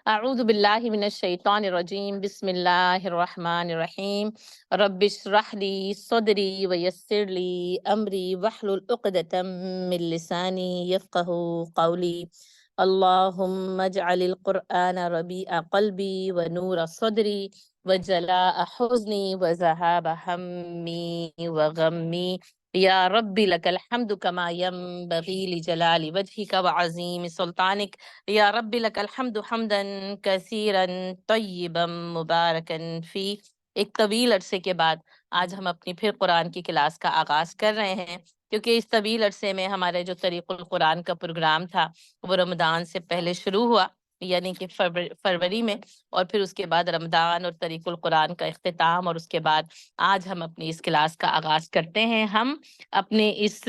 اعوذ باللہ من الشیطان الرجیم بسم اللہ الرحمن الرحیم رب اشرح لی صدری ویسر لی امری واحلل عقدۃ من لسانی یفقهوا قولی اللہم اجعل القرآن ربیع قلبی ونور صدری وجلاء حزنی وذہاب ہمی وغمی یا رب لک الحمد کما ینبغی لجلال وجہک وعظیم سلطانک یا رب لک الحمد حمدا کثیرا طیبا مبارکا فی۔ ایک طویل عرصے کے بعد آج ہم اپنی پھر قرآن کی کلاس کا آغاز کر رہے ہیں، کیونکہ اس طویل عرصے میں ہمارے جو طریق القرآن کا پروگرام تھا وہ رمضان سے پہلے شروع ہوا، یعنی کہ فروری میں، اور پھر اس کے بعد رمضان اور طریق القرآن کا اختتام، اور اس کے بعد آج ہم اپنی اس کلاس کا آغاز کرتے ہیں۔ ہم اپنے اس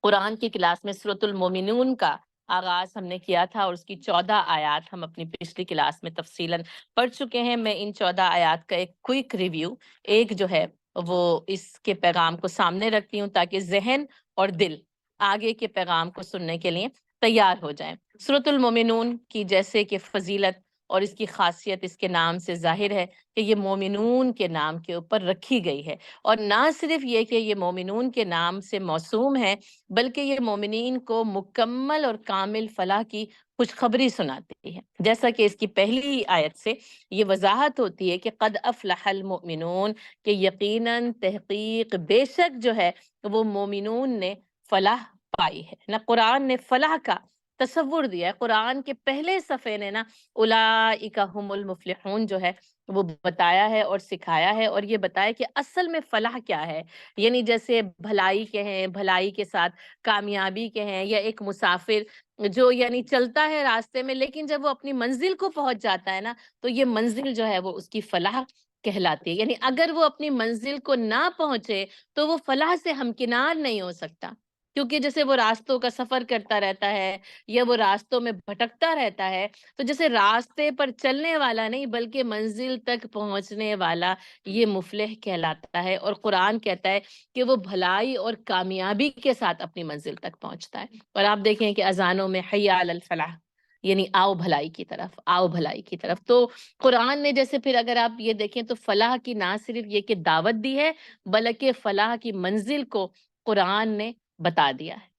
قرآن کی کلاس میں سورۃ المومنون کا آغاز ہم نے کیا تھا، اور اس کی 14 آیات ہم اپنی پچھلی کلاس میں تفصیلاً پڑھ چکے ہیں۔ میں ان 14 آیات کا ایک کوئک ریویو، ایک جو ہے وہ اس کے پیغام کو سامنے رکھتی ہوں تاکہ ذہن اور دل آگے کے پیغام کو سننے کے لیے تیار ہو جائیں۔ سورۃ المومنون کی جیسے کہ فضیلت اور اس کی خاصیت اس کے نام سے ظاہر ہے کہ یہ مومنون کے نام کے اوپر رکھی گئی ہے، اور نہ صرف یہ کہ یہ مومنون کے نام سے موسوم ہے، بلکہ یہ مومنین کو مکمل اور کامل فلاح کی خوشخبری سناتی ہے۔ جیسا کہ اس کی پہلی آیت سے یہ وضاحت ہوتی ہے کہ قد افلح المؤمنون، کہ یقیناً تحقیق بے شک جو ہے وہ مومنون نے فلاح پائی ہے۔ نہ قرآن نے فلاح کا تصور دیا ہے، قرآن کے پہلے صفحے نے نا اولئک هم المفلحون جو ہے وہ بتایا ہے اور سکھایا ہے، اور یہ بتایا کہ اصل میں فلاح کیا ہے، یعنی جیسے بھلائی کے ہیں، بھلائی کے ساتھ کامیابی کے ہیں، یا ایک مسافر جو یعنی چلتا ہے راستے میں، لیکن جب وہ اپنی منزل کو پہنچ جاتا ہے نا تو یہ منزل جو ہے وہ اس کی فلاح کہلاتی ہے۔ یعنی اگر وہ اپنی منزل کو نہ پہنچے تو وہ فلاح سے ہمکنار نہیں ہو سکتا، کیونکہ جیسے وہ راستوں کا سفر کرتا رہتا ہے یا وہ راستوں میں بھٹکتا رہتا ہے، تو جیسے راستے پر چلنے والا نہیں بلکہ منزل تک پہنچنے والا یہ مفلح کہلاتا ہے، اور قرآن کہتا ہے کہ وہ بھلائی اور کامیابی کے ساتھ اپنی منزل تک پہنچتا ہے۔ اور آپ دیکھیں کہ اذانوں میں حی علی الفلاح، یعنی آؤ بھلائی کی طرف، آؤ بھلائی کی طرف۔ تو قرآن نے جیسے پھر اگر آپ یہ دیکھیں تو فلاح کی نہ صرف یہ کہ دعوت دی ہے، بلکہ فلاح کی منزل کو قرآن نے بتا دیا ہے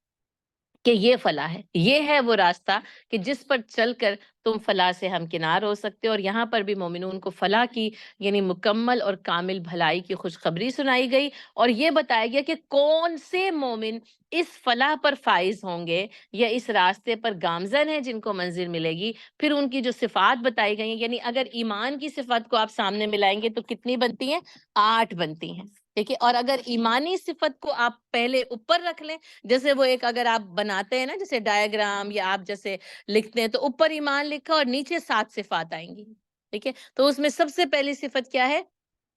کہ یہ فلاح ہے، یہ ہے وہ راستہ کہ جس پر چل کر تم فلاح سے ہمکنار ہو سکتے ہو۔ اور یہاں پر بھی مومنون کو فلاح کی یعنی مکمل اور کامل بھلائی کی خوشخبری سنائی گئی، اور یہ بتایا گیا کہ کون سے مومن اس فلاح پر فائز ہوں گے یا اس راستے پر گامزن ہیں جن کو منزل ملے گی۔ پھر ان کی جو صفات بتائی گئی ہیں، یعنی اگر ایمان کی صفات کو آپ سامنے ملائیں گے تو کتنی بنتی ہیں؟ 8 بنتی ہیں، ٹھیک ہے۔ اور اگر ایمانی صفت کو آپ پہلے اوپر رکھ لیں، جیسے وہ ایک اگر آپ بناتے ہیں نا جیسے ڈائیگرام، یا آپ جیسے لکھتے ہیں تو اوپر ایمان لکھا اور نیچے 7 صفات آئیں گی، ٹھیک ہے۔ تو اس میں سب سے پہلی صفت کیا ہے؟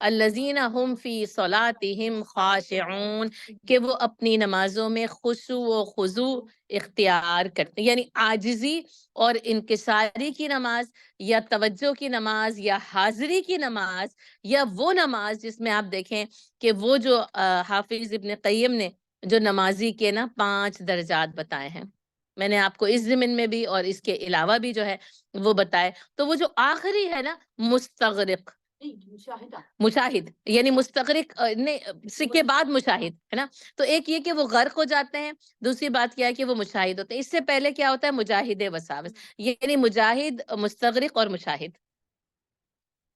الذین هم فی صلاتهم خاشعون، کہ وہ اپنی نمازوں میں خشوع و خضوع اختیار کرتے ہیں، یعنی عاجزی اور انکساری کی نماز، یا توجہ کی نماز، یا حاضری کی نماز، یا وہ نماز جس میں آپ دیکھیں کہ وہ جو حافظ ابن قیم نے جو نمازی کے نا 5 درجات بتائے ہیں، میں نے آپ کو اس ضمن میں بھی اور اس کے علاوہ بھی جو ہے وہ بتائے، تو وہ جو آخری ہے نا مستغرق، مشاہد، یعنی مستغرق سے کے بعد مشاہد ہے نا، تو ایک یہ کہ وہ غرق ہو جاتے ہیں، دوسری بات کیا ہے کہ وہ مشاہد ہوتے ہیں۔ اس سے پہلے کیا ہوتا ہے؟ مجاہد وساوس، یعنی مجاہد، مستغرق اور مشاہد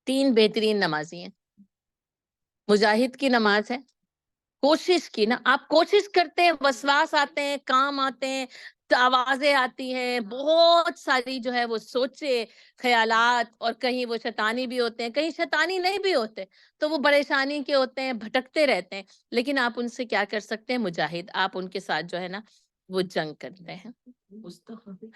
3 بہترین نمازی ہیں۔ مجاہد کی نماز ہے کوشش کی نا، آپ کوشش کرتے ہیں، وسواس آتے ہیں، کام آتے ہیں، آوازیں آتی ہیں، بہت ساری جو ہے وہ سوچے خیالات، اور کہیں وہ شیطانی بھی ہوتے ہیں، کہیں شیطانی نہیں بھی ہوتے، تو وہ پریشانی کے ہوتے ہیں، بھٹکتے رہتے ہیں، لیکن آپ ان سے کیا کر سکتے ہیں؟ مجاہد، آپ ان کے ساتھ جو ہے نا وہ جنگ کرتے ہیں،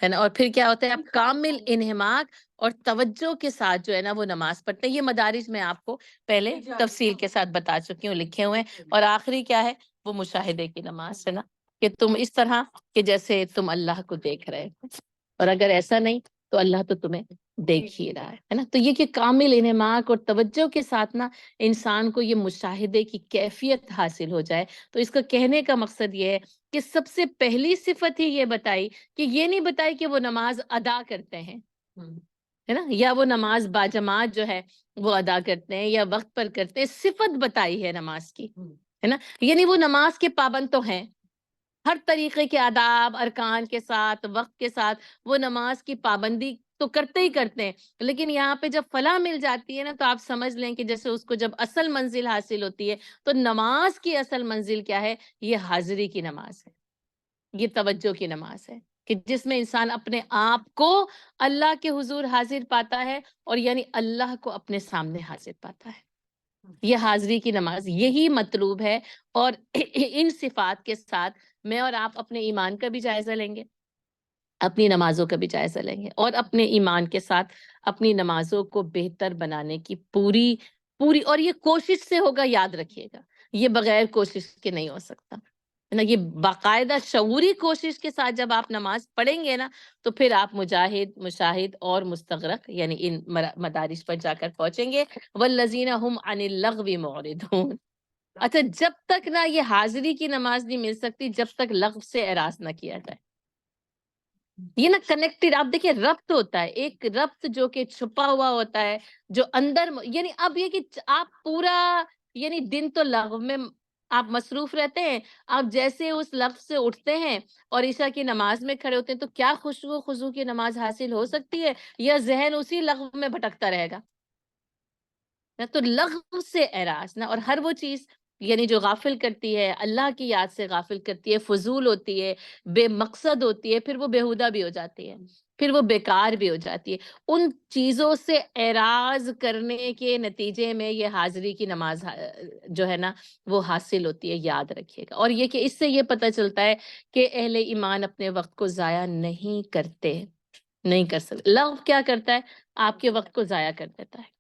ہے نا۔ اور پھر کیا ہوتا ہے؟ آپ کامل انہماک اور توجہ کے ساتھ جو ہے نا وہ نماز پڑھتے ہیں۔ یہ مدارج میں آپ کو پہلے تفصیل کے ساتھ بتا چکی ہوں، لکھے ہوئے ہیں۔ اور آخری کیا ہے؟ وہ مشاہدے کی نماز ہے نا، کہ تم اس طرح کہ جیسے تم اللہ کو دیکھ رہے ہو، اور اگر ایسا نہیں تو اللہ تو تمہیں دیکھ ہی رہا ہے نا۔ تو یہ کہ کامل انہماک اور توجہ کے ساتھ نا انسان کو یہ مشاہدے کی کیفیت حاصل ہو جائے، تو اس کا کہنے کا مقصد یہ ہے کہ سب سے پہلی صفت ہی یہ بتائی کہ یہ نہیں بتائی کہ وہ نماز ادا کرتے ہیں، ہے نا، یا وہ نماز باجماعت جو ہے وہ ادا کرتے ہیں یا وقت پر کرتے ہیں، صفت بتائی ہے نماز کی، ہے نا، یعنی وہ نماز کے پابند تو ہیں، ہر طریقے کے آداب ارکان کے ساتھ وقت کے ساتھ وہ نماز کی پابندی تو کرتے ہی کرتے ہیں، لیکن یہاں پہ جب فلاح مل جاتی ہے نا تو آپ سمجھ لیں کہ جیسے اس کو جب اصل منزل حاصل ہوتی ہے، تو نماز کی اصل منزل کیا ہے؟ یہ حاضری کی نماز ہے، یہ توجہ کی نماز ہے، کہ جس میں انسان اپنے آپ کو اللہ کے حضور حاضر پاتا ہے، اور یعنی اللہ کو اپنے سامنے حاضر پاتا ہے۔ یہ حاضری کی نماز یہی مطلوب ہے، اور ان صفات کے ساتھ میں اور آپ اپنے ایمان کا بھی جائزہ لیں گے، اپنی نمازوں کا بھی جائزہ لیں گے، اور اپنے ایمان کے ساتھ اپنی نمازوں کو بہتر بنانے کی پوری پوری، اور یہ کوشش سے ہوگا، یاد رکھیے گا، یہ بغیر کوشش کے نہیں ہو سکتا، ہے نا، یہ باقاعدہ شعوری کوشش کے ساتھ جب آپ نماز پڑھیں گے نا، تو پھر آپ مجاہد، مشاہد اور مستغرق یعنی ان مدارج پر جا کر پہنچیں گے۔ والذین هم عن اللغو معرضون۔ اچھا، جب تک نہ یہ حاضری کی نماز نہیں مل سکتی جب تک لغو سے اعراض نہ کیا جائے، یہ نا کنیکٹڈ، آپ دیکھیں ربط ہوتا ہے، ایک ربط جو کہ چھپا ہوا ہوتا ہے، جو اندر، یعنی اب یہ کہ آپ پورا یعنی دن تو لغو میں آپ مصروف رہتے ہیں، آپ جیسے اس لفظ سے اٹھتے ہیں اور عشاء کی نماز میں کھڑے ہوتے ہیں تو کیا خشوع و خضوع کی نماز حاصل ہو سکتی ہے، یا ذہن اسی لغو میں بھٹکتا رہے گا؟ تو لغو سے اعراض نہ، اور ہر وہ چیز یعنی جو غافل کرتی ہے، اللہ کی یاد سے غافل کرتی ہے، فضول ہوتی ہے، بے مقصد ہوتی ہے، پھر وہ بیہودہ بھی ہو جاتی ہے، پھر وہ بیکار بھی ہو جاتی ہے، ان چیزوں سے اعراض کرنے کے نتیجے میں یہ حاضری کی نماز جو ہے نا وہ حاصل ہوتی ہے، یاد رکھیے گا۔ اور یہ کہ اس سے یہ پتہ چلتا ہے کہ اہل ایمان اپنے وقت کو ضائع نہیں کرتے، نہیں کر سکتے۔ لغو کیا کرتا ہے؟ آپ کے وقت کو ضائع کر دیتا ہے،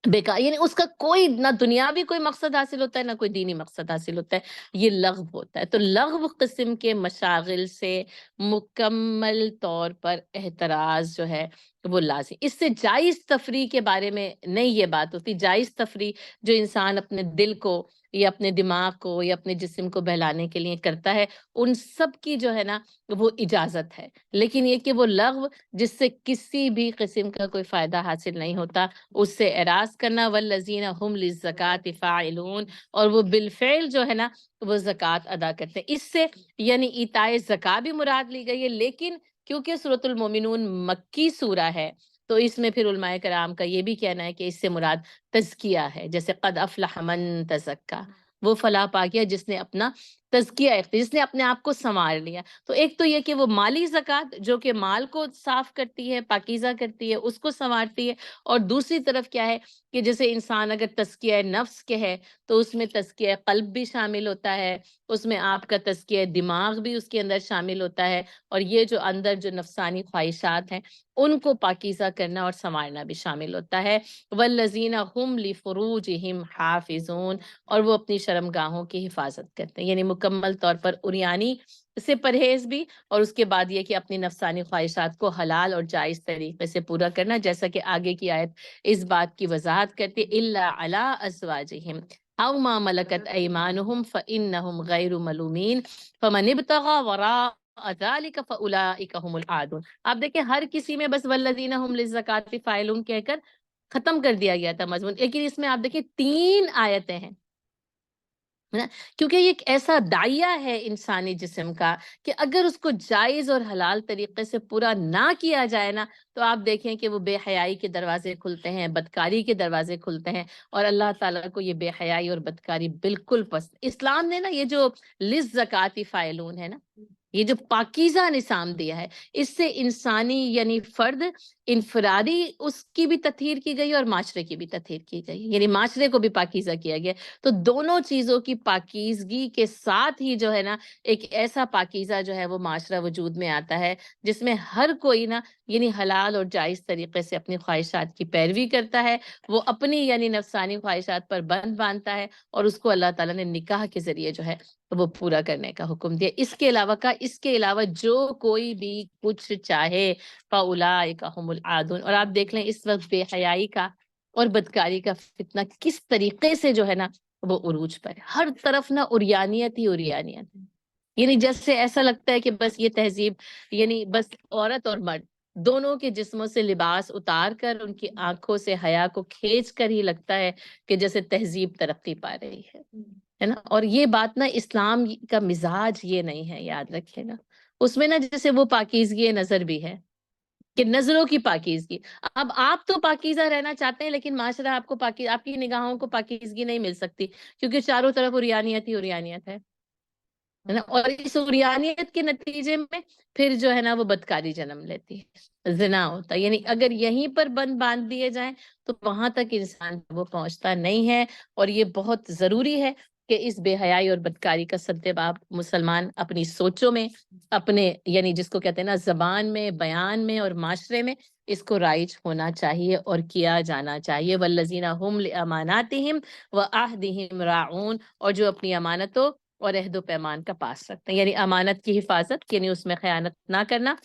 بیکار، یعنی اس کا کوئی نہ دنیاوی کوئی مقصد حاصل ہوتا ہے نہ کوئی دینی مقصد حاصل ہوتا ہے، یہ لغو ہوتا ہے۔ تو لغو قسم کے مشاغل سے مکمل طور پر احتراز جو ہے وہ لازم۔ اس سے جائز تفریح کے بارے میں نہیں یہ بات ہوتی، جائز تفریح جو انسان اپنے دل کو یا اپنے دماغ کو یا اپنے جسم کو بہلانے کے لیے کرتا ہے، ان سب کی جو ہے نا وہ اجازت ہے، لیکن یہ کہ وہ لغو جس سے کسی بھی قسم کا کوئی فائدہ حاصل نہیں ہوتا، اس سے اعراض کرنا۔ والذین هم للزکاة فاعلون، اور وہ بالفعل جو ہے نا وہ زکوٰۃ ادا کرتے ہیں۔ اس سے یعنی ایتائے زکوٰۃ بھی مراد لی گئی ہے، لیکن کیونکہ سورۃ المومنون مکی سورہ ہے تو اس میں پھر علماء کرام کا یہ بھی کہنا ہے کہ اس سے مراد تزکیہ ہے، جیسے قد افلح من تزکا، وہ فلاح پا گیا جس نے اپنا تزکیہ اختیار، جس نے اپنے آپ کو سنوار لیا۔ تو ایک تو یہ کہ وہ مالی زکوٰۃ جو کہ مال کو صاف کرتی ہے، پاکیزہ کرتی ہے، اس کو سنوارتی ہے، اور دوسری طرف کیا ہے کہ جیسے انسان اگر تزکیہ نفس کے ہے تو اس میں تزکیہ قلب بھی شامل ہوتا ہے، اس میں آپ کا تزکیہ دماغ بھی اس کے اندر شامل ہوتا ہے، اور یہ جو اندر جو نفسانی خواہشات ہیں ان کو پاکیزہ کرنا اور سنوارنا بھی شامل ہوتا ہے۔ والذین هم لفروجہم حافظون، اور وہ اپنی شرمگاہوں کی حفاظت کرتے ہیں، یعنی مکمل طور پر عریانی سے پرہیز بھی، اور اس کے بعد یہ کہ اپنی نفسانی خواہشات کو حلال اور جائز طریقے سے پورا کرنا، جیسا کہ آگے کی آیت اس بات کی وضاحت کرتی ہے، الا علی ازواجہم او ما ملکت ایمانہم فانہم غیر ملومین فمن ابتغى وراء ذلك فاولئک هم العادون۔ آپ دیکھیں ہر کسی میں بس والذین هم للزکاة فاعلون کہہ کر ختم کر دیا گیا تھا مضمون، لیکن اس میں آپ دیکھیں 3 آیتیں ہیں، ہے نا؟ کیونکہ یہ ایک ایسا داعیہ ہے انسانی جسم کا کہ اگر اس کو جائز اور حلال طریقے سے پورا نہ کیا جائے نا تو آپ دیکھیں کہ وہ بے حیائی کے دروازے کھلتے ہیں، بدکاری کے دروازے کھلتے ہیں، اور اللہ تعالیٰ کو یہ بے حیائی اور بدکاری بالکل پسند۔ اسلام نے نا یہ جو للزکاة فاعلون ہے نا، یہ جو پاکیزہ نظام دیا ہے، اس سے انسانی یعنی فرد انفرادی اس کی بھی تطہیر کی گئی اور معاشرے کی بھی تطہیر کی گئی، یعنی معاشرے کو بھی پاکیزہ کیا گیا۔ تو دونوں چیزوں کی پاکیزگی کے ساتھ ہی جو ہے نا ایک ایسا پاکیزہ جو ہے وہ معاشرہ وجود میں آتا ہے جس میں ہر کوئی نا یعنی حلال اور جائز طریقے سے اپنی خواہشات کی پیروی کرتا ہے، وہ اپنی یعنی نفسانی خواہشات پر بند باندھتا ہے، اور اس کو اللہ تعالیٰ نے نکاح کے ذریعے جو ہے وہ پورا کرنے کا حکم دیا۔ اس کے علاوہ جو کوئی بھی کچھ چاہے فاولئک هم العادون۔ اور آپ دیکھ لیں اس وقت بے حیائی کا اور بدکاری کا فتنہ کس طریقے سے جو ہے نا وہ عروج پر ہے، ہر طرف نا عریانیت ہی عریانیت ہے، یعنی جیسے ایسا لگتا ہے کہ بس یہ تہذیب یعنی بس عورت اور مرد دونوں کے جسموں سے لباس اتار کر ان کی آنکھوں سے حیا کو کھینچ کر ہی لگتا ہے کہ جیسے تہذیب ترقی پا رہی ہے نا. اور یہ بات نا اسلام کا مزاج یہ نہیں ہے، یاد رکھیے گا. اس میں نا جیسے وہ پاکیزگی نظر بھی ہے کہ نظروں کی پاکیزگی. اب آپ تو پاکیزہ رہنا چاہتے ہیں لیکن معاشرہ آپ کو آپ کی نگاہوں کو پاکیزگی نہیں مل سکتی، کیونکہ چاروں طرف عریانیت ہی عریانیت ہے نا. اور اس عریانیت کے نتیجے میں پھر جو ہے نا وہ بدکاری جنم لیتی ہے، زنا ہوتا ہے. یعنی اگر یہیں پر بند باندھ دیے جائیں تو وہاں تک انسان وہ پہنچتا نہیں ہے. اور یہ بہت ضروری ہے کہ اس بے حیائی اور بدکاری کا سدباب مسلمان اپنی سوچوں میں، اپنے یعنی جس کو کہتے ہیں نا زبان میں، بیان میں اور معاشرے میں اس کو رائج ہونا چاہیے اور کیا جانا چاہیے. والذین هم لاماناتہم وعہدہم راعون، اور جو اپنی امانتوں اور عہد و پیمان کا پاس رکھتے ہیں، یعنی امانت کی حفاظت، یعنی اس میں خیانت نہ کرنا،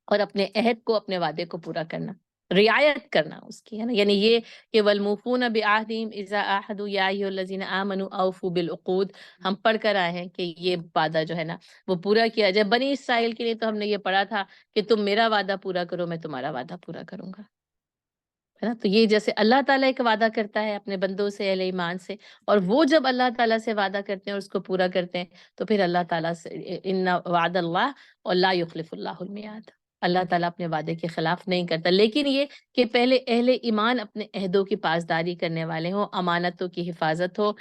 اور اپنے عہد کو، اپنے وعدے کو پورا کرنا، رعایت کرنا اس کی، ہے نا. یعنی یہ کہ والموفون بعہدہم اذا عاہدوا یا ایھا الذین آمنوا اوفوا بالعقود، ہم پڑھ کر آئے ہیں کہ یہ وعدہ جو ہے نا وہ پورا کیا جائے. بنی اسرائیل کے لیے تو ہم نے یہ پڑھا تھا کہ تم میرا وعدہ پورا کرو، میں تمہارا وعدہ پورا کروں گا، ہے نا. تو یہ جیسے اللہ تعالیٰ ایک وعدہ کرتا ہے اپنے بندوں سے، اہل ایمان سے، اور وہ جب اللہ تعالیٰ سے وعدہ کرتے ہیں اور اس کو پورا کرتے ہیں تو پھر اللہ تعالیٰ سے ان وعد اللہ اور لا یخلف اللہ المیعاد، اللہ تعالیٰ اپنے وعدے کے خلاف نہیں کرتا. لیکن یہ کہ پہلے اہل ایمان اپنے عہدوں کی پاسداری کرنے والے ہوں، امانتوں کی حفاظت ہو،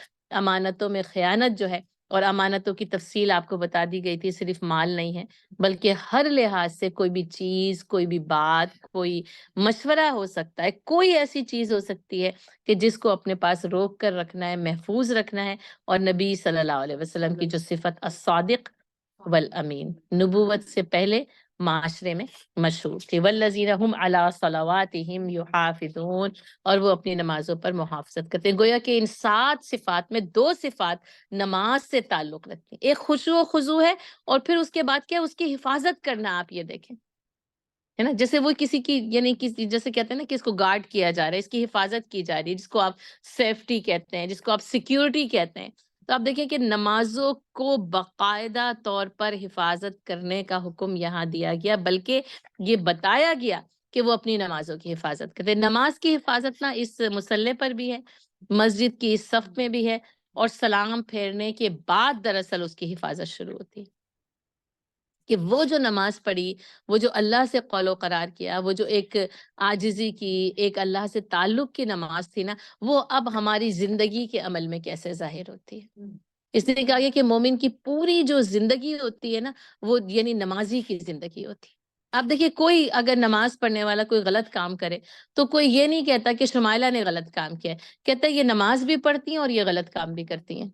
امانتوں میں خیانت جو ہے، اور امانتوں کی تفصیل آپ کو بتا دی گئی تھی، صرف مال نہیں ہے بلکہ ہر لحاظ سے کوئی بھی چیز، کوئی بھی بات، کوئی مشورہ ہو سکتا ہے، کوئی ایسی چیز ہو سکتی ہے کہ جس کو اپنے پاس روک کر رکھنا ہے، محفوظ رکھنا ہے. اور نبی صلی اللہ علیہ وسلم کی جو صفت الصادق والامین، نبوت سے پہلے معاشرے میں مشہور تھی. والذین هم علی صلواتہم یحافظون، اور وہ اپنی نمازوں پر محافظت کرتے ہیں. گویا کہ ان 7 صفات میں 2 صفات نماز سے تعلق رکھتی ہیں. ایک خشوع و خضوع ہے، اور پھر اس کے بعد کیا، اس کی حفاظت کرنا. آپ یہ دیکھیں، ہے نا، جیسے وہ کسی کی یعنی کسی جیسے کہتے ہیں نا کہ اس کو گارڈ کیا جا رہا ہے، اس کی حفاظت کی جا رہی ہے، جس کو آپ سیفٹی کہتے ہیں، جس کو آپ سیکیورٹی کہتے ہیں. تو آپ دیکھیں کہ نمازوں کو باقاعدہ طور پر حفاظت کرنے کا حکم یہاں دیا گیا، بلکہ یہ بتایا گیا کہ وہ اپنی نمازوں کی حفاظت کرتے ہیں. نماز کی حفاظت نہ اس مصلی پر بھی ہے، مسجد کی اس صف میں بھی ہے، اور سلام پھیرنے کے بعد دراصل اس کی حفاظت شروع ہوتی ہے. کہ وہ جو نماز پڑھی، وہ جو اللہ سے قول و قرار کیا، وہ جو ایک عاجزی کی، ایک اللہ سے تعلق کی نماز تھی نا، وہ اب ہماری زندگی کے عمل میں کیسے ظاہر ہوتی ہے. اس لیے کہا گیا کہ مومن کی پوری جو زندگی ہوتی ہے نا، وہ یعنی نمازی کی زندگی ہوتی ہے. آپ دیکھیے کوئی اگر نماز پڑھنے والا کوئی غلط کام کرے تو کوئی یہ نہیں کہتا کہ شمائلہ نے غلط کام کیا ہے، کہتا ہے یہ نماز بھی پڑھتی ہیں اور یہ غلط کام بھی کرتی ہیں،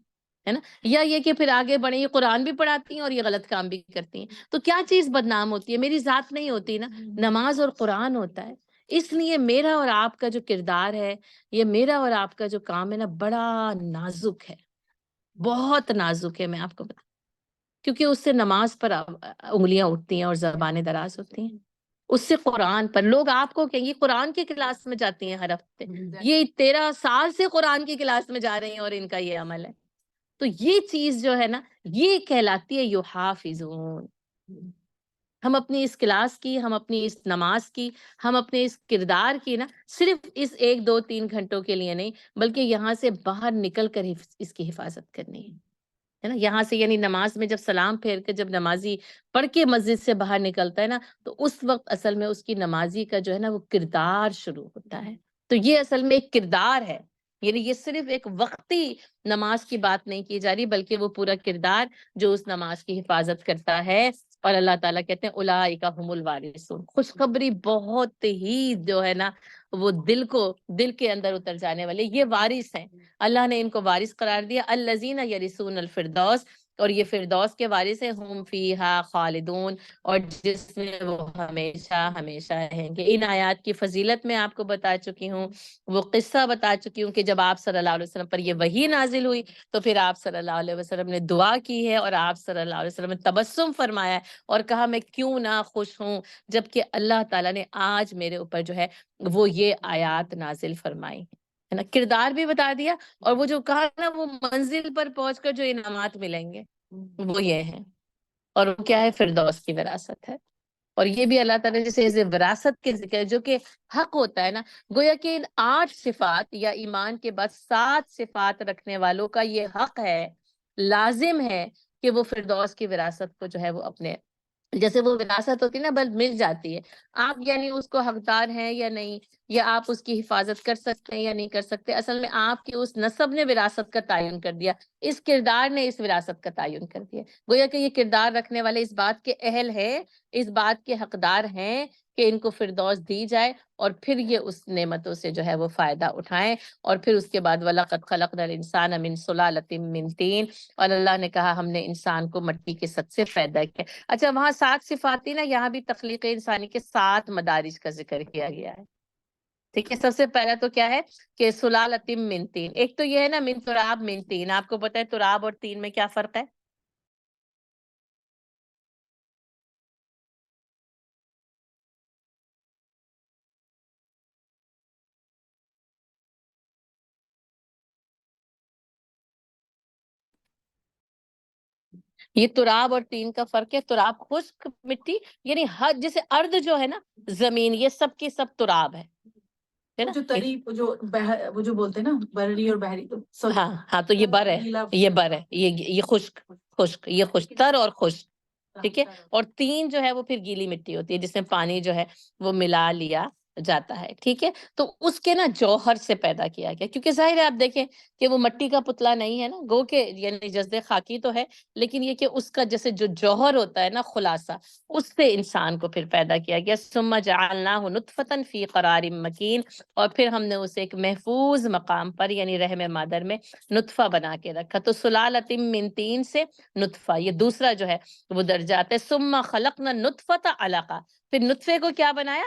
ہے نا. یا یہ کہ پھر آگے بڑھیں، یہ قرآن بھی پڑھاتی ہیں اور یہ غلط کام بھی کرتی ہیں. تو کیا چیز بدنام ہوتی ہے؟ میری ذات نہیں ہوتی نا، نماز اور قرآن ہوتا ہے. اس لیے میرا اور آپ کا جو کردار ہے، یہ میرا اور آپ کا جو کام ہے نا، بڑا نازک ہے، بہت نازک ہے. میں آپ کو بتا، کیونکہ اس سے نماز پر انگلیاں اٹھتی ہیں اور زبانیں دراز ہوتی ہیں. اس سے قرآن پر لوگ آپ کو کہیں گے قرآن کی کلاس میں جاتی ہیں ہر ہفتے، یہ 13 سال سے قرآن کی کلاس میں جا رہی ہیں اور ان کا یہ عمل ہے. تو یہ چیز جو ہے نا، یہ کہلاتی ہے یحافظون. ہم اپنی اس کلاس کی، ہم اپنی اس نماز کی، ہم اپنے اس کردار کی نا، صرف اس 1 2 3 گھنٹوں کے لیے نہیں، بلکہ یہاں سے باہر نکل کر اس کی حفاظت کرنی ہے نا. یہاں سے یعنی نماز میں جب سلام پھیر کے جب نمازی پڑھ کے مسجد سے باہر نکلتا ہے نا، تو اس وقت اصل میں اس کی نمازی کا جو ہے نا وہ کردار شروع ہوتا ہے. تو یہ اصل میں ایک کردار ہے، یعنی یہ صرف ایک وقتی نماز کی بات نہیں کی جا رہی، بلکہ وہ پورا کردار جو اس نماز کی حفاظت کرتا ہے. اور اللہ تعالیٰ کہتے ہیں اولئک هم الوارثون. خوشخبری بہت ہی جو ہے نا وہ دل کے اندر اتر جانے والے، یہ وارث ہیں. اللہ نے ان کو وارث قرار دیا، الذین یرثون الفردوس، اور یہ فردوس کے وارث ہیں، ہم فیہا خالدون، اور جس میں وہ ہمیشہ ہمیشہ رہیں گے. ان آیات کی فضیلت میں آپ کو بتا چکی ہوں، وہ قصہ بتا چکی ہوں کہ جب آپ صلی اللہ علیہ وسلم پر یہ وحی نازل ہوئی تو پھر آپ صلی اللہ علیہ وسلم نے دعا کی ہے، اور آپ صلی اللہ علیہ وسلم نے تبسم فرمایا ہے اور کہا میں کیوں نہ خوش ہوں جبکہ اللہ تعالیٰ نے آج میرے اوپر جو ہے وہ یہ آیات نازل فرمائی ہے نا. کردار بھی بتا دیا، اور وہ جو کہا نا وہ منزل پر پہنچ کر جو انعامات ملیں گے وہ یہ ہیں، اور وہ کیا ہے؟ فردوس کی وراثت ہے. اور یہ بھی اللہ تعالیٰ جیسے وراثت کے ذکر جو کہ حق ہوتا ہے نا، گویا کہ ان 8 صفات یا ایمان کے بعد 7 صفات رکھنے والوں کا یہ حق ہے، لازم ہے کہ وہ فردوس کی وراثت کو جو ہے وہ اپنے، جیسے وہ وراثت ہوتی ہے نا، بس مل جاتی ہے، آپ یعنی اس کو حقدار ہیں یا نہیں، یا آپ اس کی حفاظت کر سکتے ہیں یا نہیں کر سکتے، اصل میں آپ کی اس نسب نے وراثت کا تعین کر دیا، اس کردار نے اس وراثت کا تعین کر دیا، گویا کہ یہ کردار رکھنے والے اس بات کے اہل ہیں، اس بات کے حقدار ہیں کہ ان کو فردوس دی جائے، اور پھر یہ اس نعمتوں سے جو ہے وہ فائدہ اٹھائیں، اور پھر اس کے بعد وَلَقَدْ خَلَقْنَا الْإِنسَانَ مِنْ سُلَالَةٍ مِّن طِينٍ، اور اللہ نے کہا ہم نے انسان کو مٹی کے سط سے پیدا کیا۔ اچھا، وہاں 7 صفات تھی نا، یہاں بھی تخلیق انسانی کے 7 مدارج کا ذکر کیا گیا ہے، ٹھیک ہے۔ سب سے پہلا تو کیا ہے کہ سلالۃ من طین، ایک تو یہ ہے نا من تراب من طین، آپ کو پتہ ہے تراب اور طین میں کیا فرق ہے؟ یہ تراب اور طین کا فرق ہے، تراب خشک مٹی، یعنی ہر جیسے ارض جو ہے نا، زمین، یہ سب کی سب تراب ہے نا، جو تری وہ جو بولتے ہیں نا بری اور بحری، تو ہاں ہاں، تو یہ بر ہے، یہ بر ہے، یہ خشک، یہ خشک تر اور خشک، ٹھیک ہے۔ اور تین جو ہے وہ پھر گیلی مٹی ہوتی ہے جس میں پانی جو ہے وہ ملا لیا جاتا ہے، ٹھیک ہے۔ تو اس کے نا جوہر سے پیدا کیا گیا، کیونکہ ظاہر ہے آپ دیکھیں کہ وہ مٹی کا پتلا نہیں ہے نا، گو کہ یعنی جزد خاکی تو ہے، لیکن یہ کہ اس کا جیسے جو جوہر ہوتا ہے نا، خلاصہ، اس سے انسان کو پھر پیدا کیا گیا۔ ثم جعلناہ نطفۃ فی قرار مکین، اور پھر ہم نے اسے ایک محفوظ مقام پر یعنی رحم مادر میں نطفہ بنا کے رکھا۔ تو سلالۃ من طین سے نطفہ، یہ دوسرا جو ہے وہ درجات ہے۔ ثم خلقنا النطفۃ علقہ، پھر نطفے کو کیا بنایا؟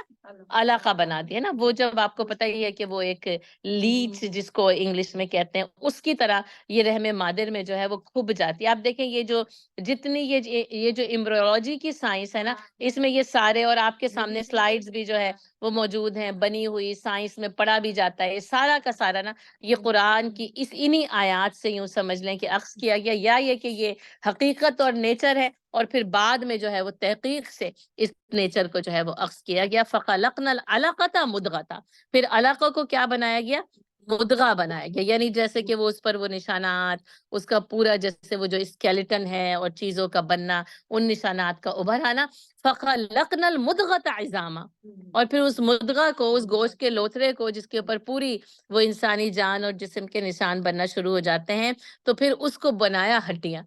علقہ بنا دیا نا، وہ جب آپ کو پتہ ہی ہے کہ وہ ایک لیچ جس کو انگلش میں کہتے ہیں، اس کی طرح یہ رحم مادر میں جو ہے وہ کھب جاتی ہے۔ آپ دیکھیں یہ جو جتنی یہ جو ایمبریولوجی کی سائنس ہے نا، اس میں یہ سارے، اور آپ کے سامنے سلائیڈز بھی جو ہے وہ موجود ہیں، بنی ہوئی، سائنس میں پڑھا بھی جاتا ہے، یہ سارا کا سارا نا یہ قرآن کی انہی آیات سے یوں سمجھ لیں کہ اخذ کیا گیا، یا یہ کہ یہ حقیقت اور نیچر ہے، اور پھر بعد میں جو ہے وہ تحقیق سے اس نیچر کو جو ہے وہ اخذ کیا گیا۔ فَخَلَقْنَا الْعَلَقَةَ مُضْغَةً، پھر علقہ کو کیا بنایا گیا؟ مدغہ بنایا گیا، یعنی جیسے کہ وہ اس پر وہ نشانات، اس کا پورا جیسے وہ جو اسکیلیٹن ہے اور چیزوں کا بننا، ان نشانات کا ابھر آنا۔ فَخَلَقْنَا الْمُضْغَةَ عِظَامًا، اور پھر اس مدغہ کو، اس گوشت کے لوتھڑے کو جس کے اوپر پوری وہ انسانی جان اور جسم کے نشان بننا شروع ہو جاتے ہیں، تو پھر اس کو بنایا ہڈیاں۔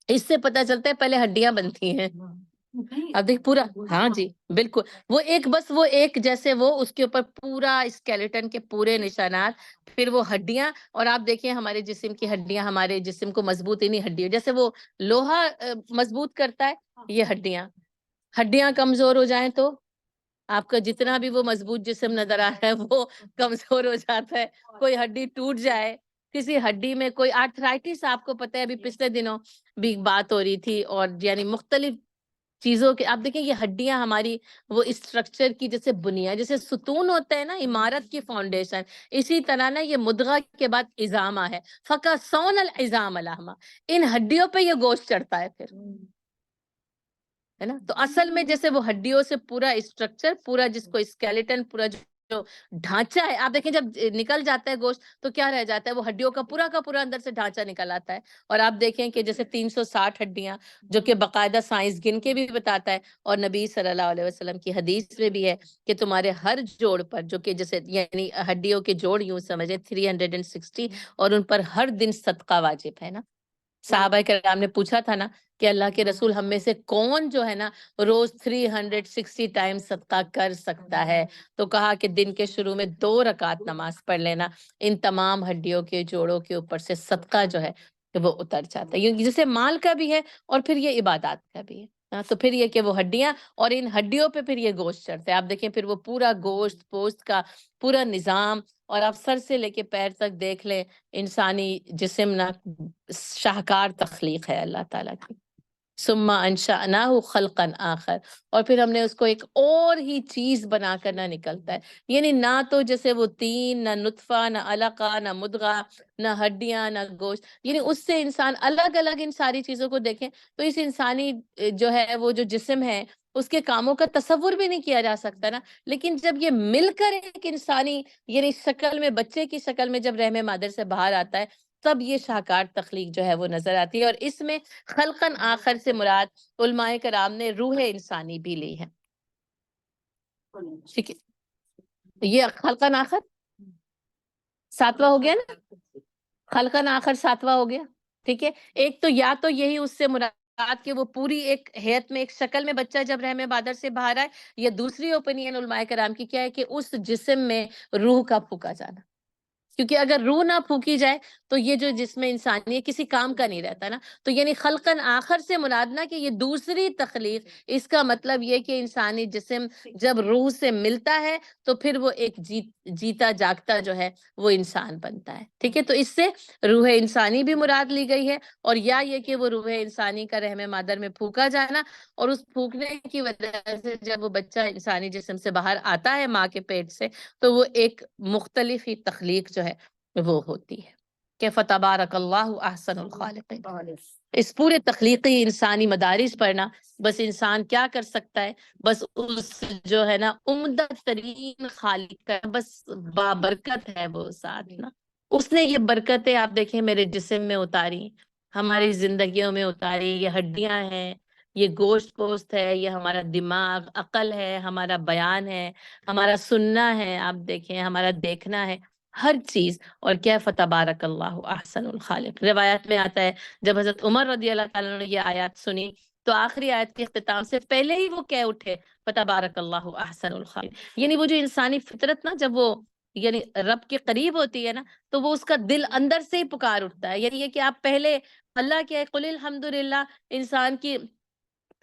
اس سے پتہ چلتا ہے پہلے ہڈیاں بنتی ہیں، اب دیکھ پورا، ہاں جی بالکل، وہ ایک بس وہ ایک جیسے وہ اس کے اوپر پورا اسکیلیٹن کے پورے نشانات، پھر وہ ہڈیاں، اور آپ دیکھیں ہمارے جسم کی ہڈیاں ہمارے جسم کو مضبوط انہی ہڈیوں، جیسے وہ لوہا مضبوط کرتا ہے، یہ ہڈیاں کمزور ہو جائیں تو آپ کا جتنا بھی وہ مضبوط جسم نظر آ رہا ہے وہ کمزور ہو جاتا ہے، کوئی ہڈی ٹوٹ جائے، کسی ہڈی میں کوئی آرتھرائٹس، آپ کو پتہ ہے ابھی پچھلے دنوں بھی بات ہو رہی تھی، اور یعنی مختلف چیزوں کے، آپ دیکھیں یہ ہڈیاں ہماری وہ اسٹرکچر کی جیسے بنیاد، جیسے ستون ہوتا ہے نا عمارت کی فاؤنڈیشن، اسی طرح نا یہ مدغہ کے بعد عظامہ ہے، فَكَسَوْنَا الْعِظَامَ لَحْمًا، ان ہڈیوں پہ یہ گوشت چڑھتا ہے پھر، ہے نا۔ تو اصل میں جیسے وہ ہڈیوں سے پورا اسٹرکچر، پورا جس کو اسکیلیٹن، پورا جو ڈھانچہ ہے، آپ دیکھیں جب نکل جاتا ہے گوشت تو کیا رہ جاتا ہے؟ وہ ہڈیوں کا پورا اندر سے ڈھانچہ نکل آتا ہے، اور آپ دیکھیں کہ جیسے 360 ہڈیاں، جو کہ باقاعدہ سائنس گن کے بھی بتاتا ہے، اور نبی صلی اللہ علیہ وسلم کی حدیث میں بھی ہے کہ تمہارے ہر جوڑ پر، جو کہ جیسے یعنی ہڈیوں کے جوڑ یوں سمجھے 360، اور ان پر ہر دن صدقہ واجب ہے نا۔ صحابہ کرام نے پوچھا تھا نا کہ اللہ کے رسول ہم میں سے کون جو ہے نا روز 360 ٹائم صدقہ کر سکتا ہے؟ تو کہا کہ دن کے شروع میں 2 رکعت نماز پڑھ لینا، ان تمام ہڈیوں کے جوڑوں کے اوپر سے صدقہ جو ہے کہ وہ اتر جاتا ہے، جسے مال کا بھی ہے اور پھر یہ عبادات کا بھی ہے۔ تو پھر یہ کہ وہ ہڈیاں، اور ان ہڈیوں پہ پھر یہ گوشت چڑھتا ہے، آپ دیکھیں پھر وہ پورا گوشت پوست کا پورا نظام، اور آپ سر سے لے کے پیر تک دیکھ لیں، انسانی جسم نہ شاہکار تخلیق ہے اللہ تعالیٰ کی۔ ثم انشأناہ خلقا آخر، اور پھر ہم نے اس کو ایک اور ہی چیز بنا کر نہ نکلتا ہے، یعنی نہ تو جیسے وہ تین، نہ نطفہ، نہ علقہ، نہ مدغہ، نہ ہڈیاں، نہ گوشت، یعنی اس سے انسان الگ الگ ان ساری چیزوں کو دیکھیں تو اس انسانی جو ہے وہ جو جسم ہے اس کے کاموں کا تصور بھی نہیں کیا جا سکتا نا. لیکن جب یہ مل کر ایک انسانی یعنی شکل میں، بچے کی شکل میں جب رحم مادر سے باہر آتا ہے، تب یہ شاہکار تخلیق جو ہے وہ نظر آتی ہے. اور اس میں خلقاً آخر سے مراد علماء کرام نے روح انسانی بھی لی ہے. ٹھیک ہے، یہ خلقاً آخر ساتواں ہو گیا نا، خلقاً آخر ساتواں ہو گیا. ٹھیک ہے، ایک تو یا تو یہی اس سے مراد کہ وہ پوری ایک حیت میں، ایک شکل میں بچہ جب رحم بادر سے باہر آئے، یا دوسری اوپینین علماء کرام کی کیا ہے کہ اس جسم میں روح کا پھونکا جانا. کیونکہ اگر روح نہ پھونکی جائے تو یہ جو جسم انسانی ہے کسی کام کا نہیں رہتا نا. تو یعنی خلقاً آخر سے مراد نا کہ یہ دوسری تخلیق، اس کا مطلب یہ کہ انسانی جسم جب روح سے ملتا ہے تو پھر وہ ایک جیتا جاگتا جو ہے وہ انسان بنتا ہے. ٹھیک ہے، تو اس سے روح انسانی بھی مراد لی گئی ہے، اور یا یہ کہ وہ روح انسانی کا رحم مادر میں پھونکا جانا، اور اس پھونکنے کی وجہ سے جب وہ بچہ انسانی جسم سے باہر آتا ہے ماں کے پیٹ سے، تو وہ ایک مختلف ہی تخلیق جو ہے وہ ہوتی ہے. کہ فتبارک اللہ احسن الخالقین. اس پورے تخلیقی انسانی مدارس پر نا بس انسان کیا کر سکتا ہے، بس اس جو ہے نا عمدہ ترین خالق کا بس بابرکت ہے وہ ساتھ نا. اس نے یہ برکتیں آپ دیکھیں میرے جسم میں اتاری، ہماری زندگیوں میں اتاری. یہ ہڈیاں ہیں، یہ گوشت پوست ہے، یہ ہمارا دماغ، عقل ہے، ہمارا بیان ہے، ہمارا سننا ہے، آپ دیکھیں ہمارا دیکھنا ہے، ہر چیز. اور کیا فتبارک اللہ احسن الخالق. روایت میں آتا ہے جب حضرت عمر رضی اللہ تعالیٰ عنہ نے یہ آیات سنی تو آخری آیت کے اختتام سے پہلے ہی وہ کہہ اٹھے فتبارک اللہ احسن الخالق. یعنی وہ جو انسانی فطرت نا جب وہ یعنی رب کے قریب ہوتی ہے نا تو وہ اس کا دل اندر سے ہی پکار اٹھتا ہے. یعنی یہ کہ آپ پہلے اللہ کے قل الحمدللہ، انسان کی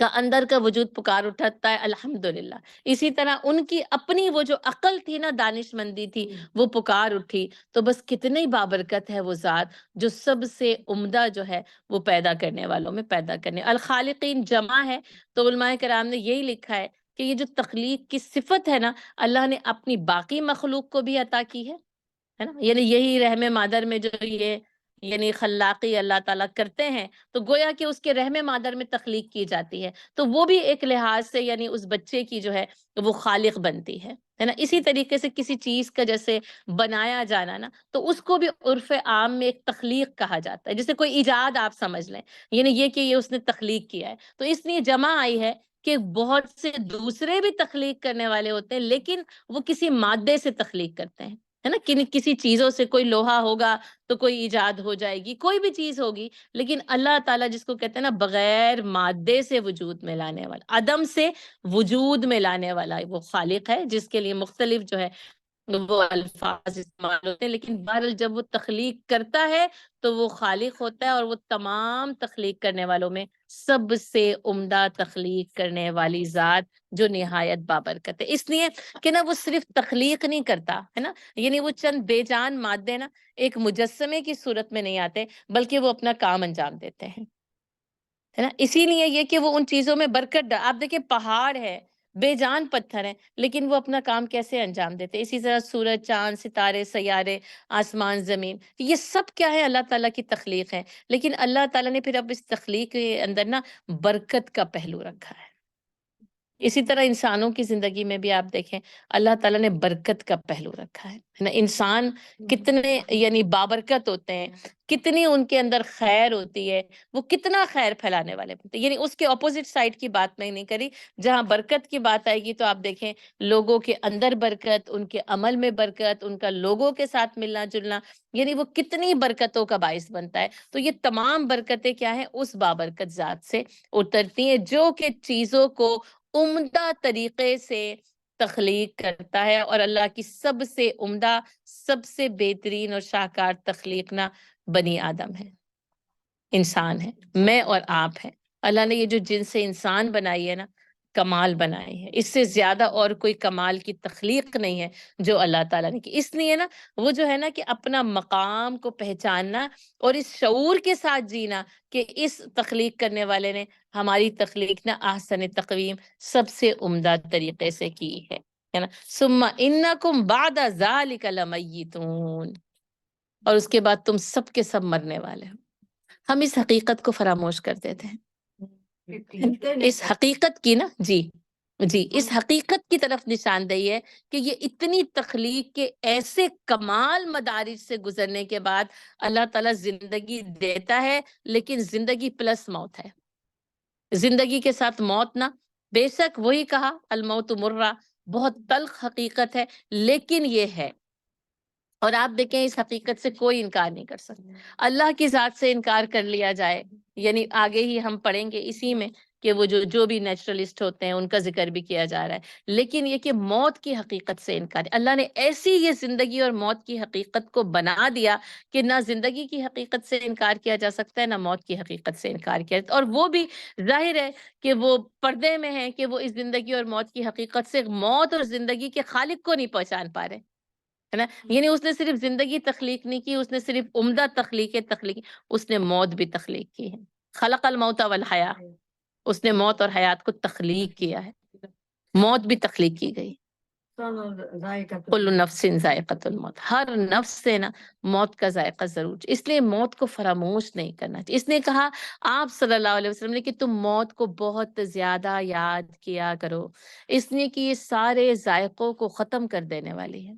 کا اندر کا وجود پکار اٹھتا ہے الحمدللہ. اسی طرح ان کی اپنی وہ جو عقل تھی نا، دانش مندی تھی، وہ پکار اٹھی. تو بس کتنی بابرکت ہے وہ ذات جو سب سے عمدہ جو ہے وہ پیدا کرنے والوں میں پیدا کرنے. الخالقین جمع ہے تو علماء کرام نے یہی لکھا ہے کہ یہ جو تخلیق کی صفت ہے نا، اللہ نے اپنی باقی مخلوق کو بھی عطا کی ہے نا. یعنی یہی رحم مادر میں جو یہ یعنی خلاقی اللہ تعالیٰ کرتے ہیں تو گویا کہ اس کے رحم مادر میں تخلیق کی جاتی ہے، تو وہ بھی ایک لحاظ سے یعنی اس بچے کی جو ہے وہ خالق بنتی ہے نا. اسی طریقے سے کسی چیز کا جیسے بنایا جانا نا، تو اس کو بھی عرف عام میں ایک تخلیق کہا جاتا ہے. جیسے کوئی ایجاد آپ سمجھ لیں، یعنی یہ کہ یہ اس نے تخلیق کیا ہے. تو اس لیے جمع آئی ہے کہ بہت سے دوسرے بھی تخلیق کرنے والے ہوتے ہیں، لیکن وہ کسی مادے سے تخلیق کرتے ہیں، ہے نا. کسی چیزوں سے، کوئی لوہا ہوگا تو کوئی ایجاد ہو جائے گی، کوئی بھی چیز ہوگی. لیکن اللہ تعالیٰ جس کو کہتے ہیں نا بغیر مادے سے وجود میں لانے والا، عدم سے وجود میں لانے والا وہ خالق ہے، جس کے لیے مختلف جو ہے وہ الفاظ استعمال ہوتے ہیں. لیکن بہرحال جب وہ تخلیق کرتا ہے تو وہ خالق ہوتا ہے، اور وہ تمام تخلیق کرنے والوں میں سب سے عمدہ تخلیق کرنے والی ذات جو نہایت بابرکت ہے. اس لیے کہ نا وہ صرف تخلیق نہیں کرتا ہے نا، یعنی وہ چند بے جان مادے نا ایک مجسمے کی صورت میں نہیں آتے، بلکہ وہ اپنا کام انجام دیتے ہیں، ہے نا. اسی لیے یہ کہ وہ ان چیزوں میں برکت آپ دیکھیں پہاڑ ہے، بے جان پتھر ہیں، لیکن وہ اپنا کام کیسے انجام دیتے. اسی طرح سورج، چاند، ستارے، سیارے، آسمان، زمین، یہ سب کیا ہے اللہ تعالیٰ کی تخلیق ہے. لیکن اللہ تعالیٰ نے پھر اب اس تخلیق کے اندر نا برکت کا پہلو رکھا ہے. اسی طرح انسانوں کی زندگی میں بھی آپ دیکھیں اللہ تعالیٰ نے برکت کا پہلو رکھا ہے نا. انسان کتنے یعنی بابرکت ہوتے ہیں، کتنی ان کے اندر خیر ہوتی ہے، وہ کتنا خیر پھیلانے والے بنتے ہیں. یعنی اس کے اپوزٹ سائڈ کی بات میں نہیں کری، جہاں برکت کی بات آئے گی تو آپ دیکھیں لوگوں کے اندر برکت، ان کے عمل میں برکت، ان کا لوگوں کے ساتھ ملنا جلنا، یعنی وہ کتنی برکتوں کا باعث بنتا ہے. تو یہ تمام برکتیں کیا ہیں، اس بابرکت ذات سے اترتی ہیں جو کہ چیزوں کو عمدہ طریقے سے تخلیق کرتا ہے. اور اللہ کی سب سے عمدہ، سب سے بہترین اور شاہکار تخلیق نا بنی آدم ہے، انسان ہے، میں اور آپ ہیں. اللہ نے یہ جو جن سے انسان بنائی ہے نا، کمال بنائی ہے. اس سے زیادہ اور کوئی کمال کی تخلیق نہیں ہے جو اللہ تعالیٰ نے کی. اس لیے نا وہ جو ہے نا کہ اپنا مقام کو پہچاننا اور اس شعور کے ساتھ جینا کہ اس تخلیق کرنے والے نے ہماری تخلیق نا احسن تقویم سب سے عمدہ طریقے سے کی ہے نا. ثم انکم بعد ذالک لمیتون، اور اس کے بعد تم سب کے سب مرنے والے ہو. ہم اس حقیقت کو فراموش کر دیتے ہیں، اس حقیقت کی نا. جی جی اس حقیقت کی طرف نشاندہی ہے کہ یہ اتنی تخلیق کے ایسے کمال مدارج سے گزرنے کے بعد اللہ تعالیٰ زندگی دیتا ہے، لیکن زندگی پلس موت ہے، زندگی کے ساتھ موت نہ۔ بے شک وہی کہا الموت مرہ، بہت تلخ حقیقت ہے، لیکن یہ ہے۔ اور آپ دیکھیں اس حقیقت سے کوئی انکار نہیں کر سکتا۔ اللہ کی ذات سے انکار کر لیا جائے، یعنی آگے ہی ہم پڑھیں گے اسی میں کہ وہ جو بھی نیچرلسٹ ہوتے ہیں ان کا ذکر بھی کیا جا رہا ہے، لیکن یہ کہ موت کی حقیقت سے انکار، اللہ نے ایسی یہ زندگی اور موت کی حقیقت کو بنا دیا کہ نہ زندگی کی حقیقت سے انکار کیا جا سکتا ہے، نہ موت کی حقیقت سے انکار کیا جاتا ہے۔ اور وہ بھی ظاہر ہے کہ وہ پردے میں ہیں کہ وہ اس زندگی اور موت کی حقیقت سے موت اور زندگی کے خالق کو نہیں پہچان پا رہے، ہے نا۔ یعنی اس نے صرف زندگی تخلیق نہیں کی، اس نے صرف عمدہ تخلیق، اس نے موت بھی تخلیق کی ہے۔ خلق الموت والحیاہ، اس نے موت اور حیات کو تخلیق کیا ہے، موت بھی تخلیق کی گئی۔ کل نفس ذائقۃ الموت، ہر نفس سے نا موت کا ذائقہ ضرور، اس لیے موت کو فراموش نہیں کرنا چاہیے۔ اس نے کہا آپ صلی اللہ علیہ وسلم نے کہ تم موت کو بہت زیادہ یاد کیا کرو، اس لیے کہ یہ سارے ذائقوں کو ختم کر دینے والی ہے۔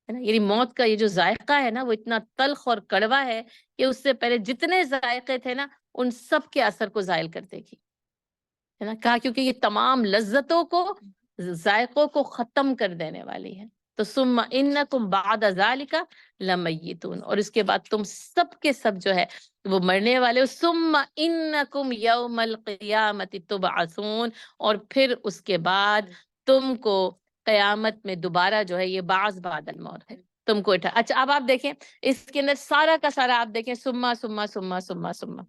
یعنی موت کا یہ جو ذائقہ ہے نا وہ اتنا تلخ اور کڑوا ہے کہ اس سے پہلے جتنے ذائقے تھے نا ان سب کے اثر کو زائل کر دے گی، ہے نا۔ کہا کیونکہ یہ تمام لذتوں کو، ذائقوں کو ختم کر دینے والی ہے۔ تو ثم انکم بعد ذالک لمیتون، اور اس کے بعد تم سب کے سب جو ہے وہ مرنے والے ہو۔ ثم انکم یوم القیامت تبعثون، اور پھر اس کے بعد تم کو قیامت میں دوبارہ جو ہے یہ بعض بعد الموت ہے، تم کو اٹھا۔ اچھا اب آپ دیکھیں اس کے اندر سارا کا سارا آپ دیکھیں ثم ثم ثم ثم ثم،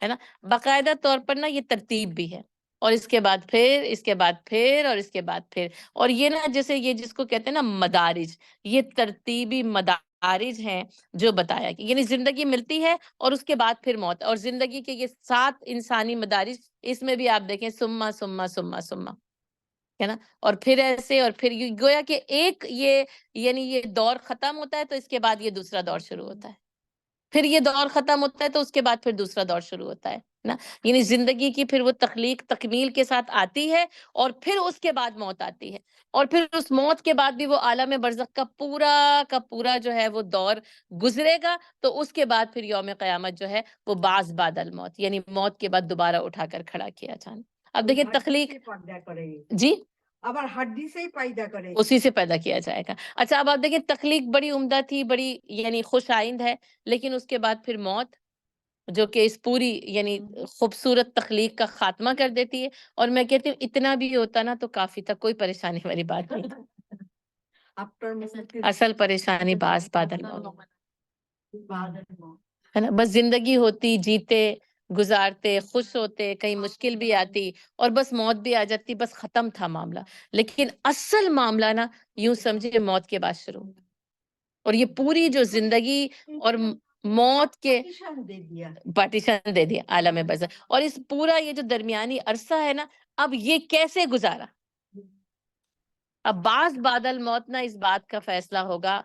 ہے نا، باقاعدہ طور پر نا یہ ترتیب بھی ہے، اور اس کے بعد پھر، اس کے بعد پھر، اور اس کے بعد پھر، اور یہ نا جیسے یہ جس کو کہتے ہیں نا مدارج، یہ ترتیبی مدارج ہیں جو بتایا کہ یعنی زندگی ملتی ہے اور اس کے بعد پھر موت، اور زندگی کے یہ 7 انسانی مدارج، اس میں بھی آپ دیکھیں ثم ثم ثم ثم، ہے نا، اور پھر ایسے، اور پھر یہ گویا کہ ایک یہ یعنی یہ دور ختم ہوتا ہے تو اس کے بعد یہ دوسرا دور شروع ہوتا ہے، پھر یہ دور ختم ہوتا ہے تو اس کے بعد پھر دوسرا دور شروع ہوتا ہے نا۔ یعنی زندگی کی پھر وہ تخلیق تکمیل کے ساتھ آتی ہے، اور پھر اس کے بعد موت آتی ہے، اور پھر اس موت کے بعد بھی وہ عالم برزخ کا پورا جو ہے وہ دور گزرے گا، تو اس کے بعد پھر یوم قیامت جو ہے وہ بعض بعد الموت، یعنی موت کے بعد دوبارہ اٹھا کر کھڑا کیا جانا۔ اب دیکھیں تخلیق، جی আবার হাড্ডি সেই পায়দা করে اسی سے پیدا کیا جائے گا۔ اچھا اب آپ دیکھیں تخلیق بڑی عمدہ تھی، بڑی یعنی خوش آئند ہے، لیکن اس کے بعد پھر موت جو کہ اس پوری یعنی خوبصورت تخلیق کا خاتمہ کر دیتی ہے۔ اور میں کہتی ہوں اتنا بھی ہوتا نا تو کافی تھا، کوئی پریشانی والی بات نہیں۔ اصل پریشانی بعض بعد الموت ہے نا، بس زندگی ہوتی، جیتے گزارتے، خوش ہوتے، کہیں مشکل بھی آتی اور بس موت بھی آ جاتی، بس ختم تھا معاملہ۔ لیکن اصل معاملہ نا یوں سمجھے موت کے بعد شروع ہوتا، اور یہ پوری جو زندگی اور موت کے پارٹیشن دے دیا عالم برزخ، اور اس پورا یہ جو درمیانی عرصہ ہے نا اب یہ کیسے گزارا۔ اب بعض بعد الموت نا اس بات کا فیصلہ ہوگا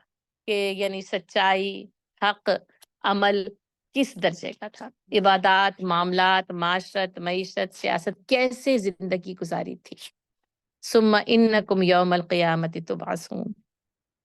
کہ یعنی سچائی، حق، عمل کس درجے کا تھا، عبادات، معاملات، معاشرت، معیشت، سیاست، کیسے زندگی گزاری تھی۔ ثم انکم یوم القیامت تبعثون،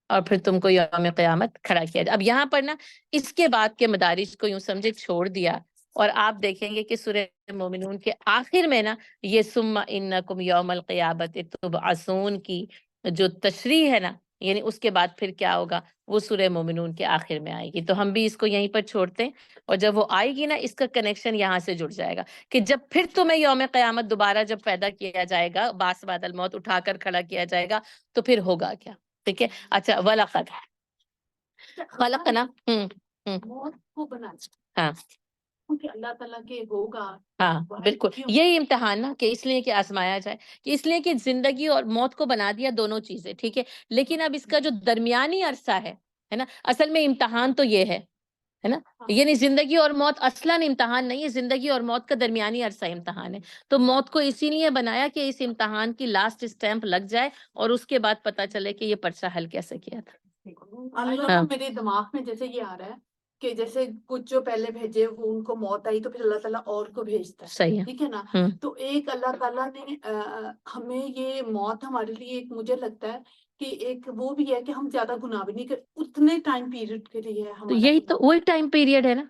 اور پھر تم کو یوم قیامت کھڑا کیا جائے۔ اب یہاں پر نا اس کے بعد کے مدارج کو یوں سمجھے چھوڑ دیا، اور آپ دیکھیں گے کہ سورہ مومنون کے آخر میں نا یہ ثم انکم یوم القیامت تبعثون کی جو تشریح ہے نا، یعنی اس کے بعد پھر کیا ہوگا وہ سورہ مومنون کے آخر میں آئے گی۔ تو ہم بھی اس کو یہیں پر چھوڑتے ہیں، اور جب وہ آئے گی نا اس کا کنیکشن یہاں سے جڑ جائے گا کہ جب پھر تمہیں یوم قیامت دوبارہ جب پیدا کیا جائے گا، بعض بعد الموت اٹھا کر کھڑا کیا جائے گا، تو پھر ہوگا کیا۔ ٹھیک ہے، اچھا وَلَقَدْ خَلَقْنَا موت کو بنانا ہاں کیونکہ اللہ تعالیٰ کے ہوگا۔ ہاں بالکل، یہی امتحان نا کہ اس لیے کہ آزمایا جائے، کہ اس لیے کہ زندگی اور موت کو بنا دیا دونوں چیزیں، ٹھیک ہے، لیکن اب اس کا جو درمیانی عرصہ ہے نا، اصل میں امتحان تو یہ ہے نا، یعنی زندگی اور موت اصلاً امتحان نہیں ہے، زندگی اور موت کا درمیانی عرصہ امتحان ہے۔ تو موت کو اسی لیے بنایا کہ اس امتحان کی لاسٹ اسٹیمپ لگ جائے اور اس کے بعد پتہ چلے کہ یہ پرچہ حل کیسے کیا تھا۔ اللہ ہاں میرے دماغ میں جیسے یہ آ رہا ہے کہ جیسے کچھ جو پہلے بھیجے وہ ان کو موت آئی تو پھر اللہ تعالیٰ اور کو بھیجتا ہے، صحیح ہے. ٹھیک ہے نا. تو ایک اللہ تعالیٰ نے ہمیں یہ موت ہمارے لیے ایک مجھے لگتا ہے کہ ایک وہ بھی ہے کہ ہم زیادہ گناہ بھی نہیں کر اتنے ٹائم پیریڈ کے لیے ہے تو ہمارا یہی تو گناہ. وہی ٹائم پیریڈ ہے نا،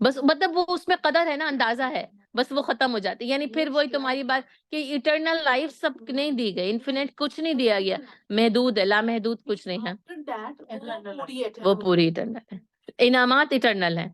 بس مطلب وہ اس میں قدر ہے نا، اندازہ ہے، بس وہ ختم ہو جاتی. یعنی پھر وہی تمہاری بات کہ ایٹرنل لائف سب نہیں دی گئی، انفینٹ کچھ نہیں دیا گیا، محدود ہے، لامحدود کچھ نہیں ہے، After that, وہ پوری وہ پوری ایٹرنل ہے. انعامات ایٹرنل ہیں.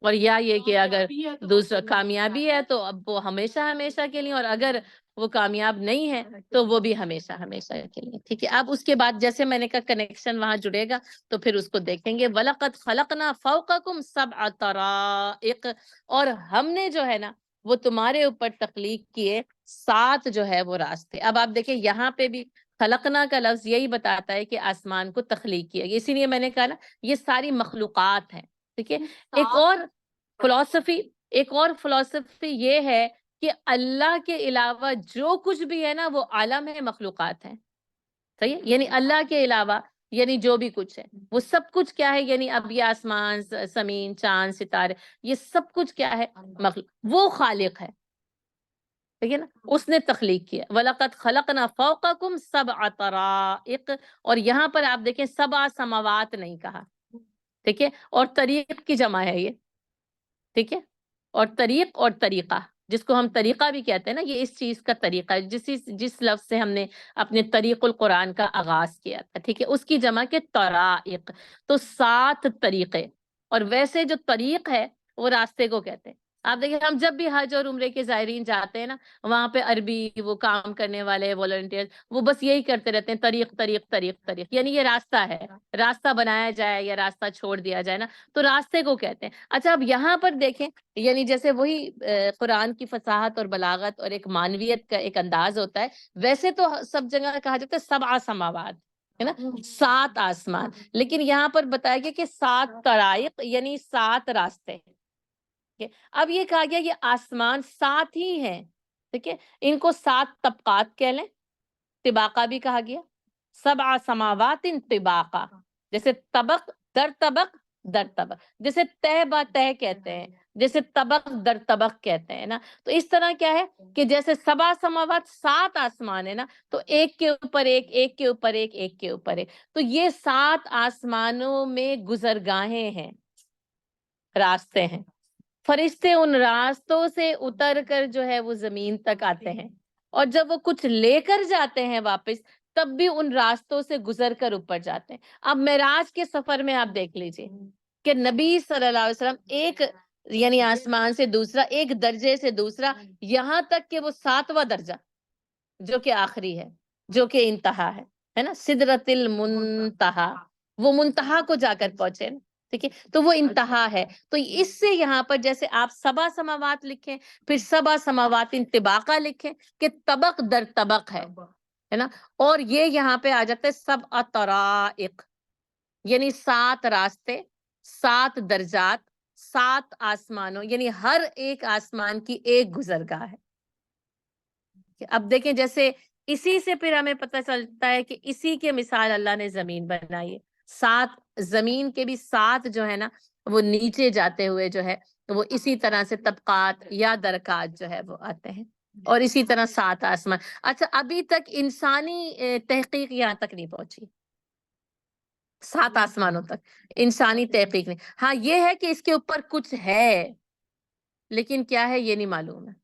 اور یا یہ کہ اگر دوسرا کامیابی ہے تو اب وہ ہمیشہ ہمیشہ کے لیے، اور اگر وہ کامیاب نہیں ہے تو وہ بھی ہمیشہ ہمیشہ کے لیے. ٹھیک ہے. اب اس کے بعد جیسے میں نے کہا کنیکشن وہاں جڑے گا تو پھر اس کو دیکھیں گے. وَلَقَدْ خَلَقْنَا فَوْقَكُمْ سَبْعَ طَرَائِقَ، اور ہم نے جو ہے نا وہ تمہارے اوپر تخلیق کیے 7 جو ہے وہ راستے. اب آپ دیکھیں یہاں پہ بھی خلقنا کا لفظ یہی بتاتا ہے کہ آسمان کو تخلیق کیا. اسی لیے میں نے کہا نا یہ ساری مخلوقات ہیں. ٹھیک ہے. ایک اور فلسفی یہ ہے کہ اللہ کے علاوہ جو کچھ بھی ہے نا وہ عالم ہے، مخلوقات ہیں. صحیح ہے. یعنی اللہ کے علاوہ یعنی جو بھی کچھ ہے وہ سب کچھ کیا ہے، یعنی اب یہ آسمان، زمین، چاند، ستارے، یہ سب کچھ کیا ہے، مخلوق. وہ خالق ہے. ٹھیک ہے نا، اس نے تخلیق کیا. وَلَقَدْ خَلَقْنَا فَوْقَكُمْ سَبْعَ طَرَائِقَ، اور یہاں پر آپ دیکھیں 7 سماوات نہیں کہا. ٹھیک ہے. اور طریق کی جمع ہے یہ. ٹھیک ہے. اور طریق اور طریقہ، جس کو ہم طریقہ بھی کہتے ہیں نا، یہ اس چیز کا طریقہ ہے، جس لفظ سے ہم نے اپنے طریق القرآن کا آغاز کیا تھا. ٹھیک ہے. اس کی جمع کے طرائق، تو 7 طریقے. اور ویسے جو طریق ہے وہ راستے کو کہتے ہیں. آپ دیکھیں ہم جب بھی حج اور عمرے کے زائرین جاتے ہیں نا، وہاں پہ عربی وہ کام کرنے والے والنٹیئر وہ بس یہی کرتے رہتے ہیں، طریق طریق طریق طریق، یعنی یہ راستہ ہے، راستہ بنایا جائے یا راستہ چھوڑ دیا جائے نا، تو راستے کو کہتے ہیں. اچھا اب یہاں پر دیکھیں، یعنی جیسے وہی قرآن کی فصاحت اور بلاغت اور ایک معنویت کا ایک انداز ہوتا ہے، ویسے تو سب جگہ کہا جاتا ہے 7 سماوات، ہے نا، 7 آسمان. لیکن یہاں پر بتایا گیا کہ 7 طرائق یعنی 7 راستے. اب یہ کہا گیا یہ آسمان 7 ہی ہیں. ٹھیک ہے. ان کو 7 طبقات کہہ لیں، طباقہ بھی کہا گیا. 7 سماوات طباقہ، جیسے طبق در طبق در طبق، جیسے تہ با تہ کہتے ہیں، جیسے طبق در طبق کہتے ہیں نا. تو اس طرح کیا ہے کہ جیسے 7 سماوات 7 آسمان ہے نا، تو ایک کے اوپر ایک، ایک کے اوپر ایک، ایک کے اوپر ایک. تو یہ 7 آسمانوں میں گزرگاہیں ہیں، راستے ہیں. فرشتے ان راستوں سے اتر کر جو ہے وہ زمین تک آتے ہیں، اور جب وہ کچھ لے کر جاتے ہیں واپس تب بھی ان راستوں سے گزر کر اوپر جاتے ہیں. اب معراج کے سفر میں آپ دیکھ لیجئے کہ نبی صلی اللہ علیہ وسلم ایک یعنی آسمان سے دوسرا، ایک درجے سے دوسرا، یہاں تک کہ وہ 7واں درجہ جو کہ آخری ہے، جو کہ انتہا ہے نا، سدرۃ المنتہا، وہ منتہا کو جا کر پہنچے نا. ٹھیک ہے. تو وہ انتہا ہے. تو اس سے یہاں پر جیسے آپ 7 سماوات لکھیں، پھر 7 سماوات طباقہ لکھیں کہ طبق در طبق ہے نا. اور یہ یہاں پہ آ جاتا ہے 7 طرائق، یعنی 7 راستے، 7 درجات، 7 آسمانوں، یعنی ہر ایک آسمان کی ایک گزرگاہ ہے. اب دیکھیں جیسے اسی سے پھر ہمیں پتہ چلتا ہے کہ اسی کے مثال اللہ نے زمین بنائی ہے. 7 زمین کے بھی 7 جو ہے نا وہ نیچے جاتے ہوئے جو ہے وہ اسی طرح سے طبقات یا درکات جو ہے وہ آتے ہیں. اور اسی طرح 7 آسمان. اچھا ابھی تک انسانی تحقیق یہاں تک نہیں پہنچی، 7 آسمانوں تک انسانی تحقیق نہیں. ہاں یہ ہے کہ اس کے اوپر کچھ ہے، لیکن کیا ہے یہ نہیں معلوم ہے.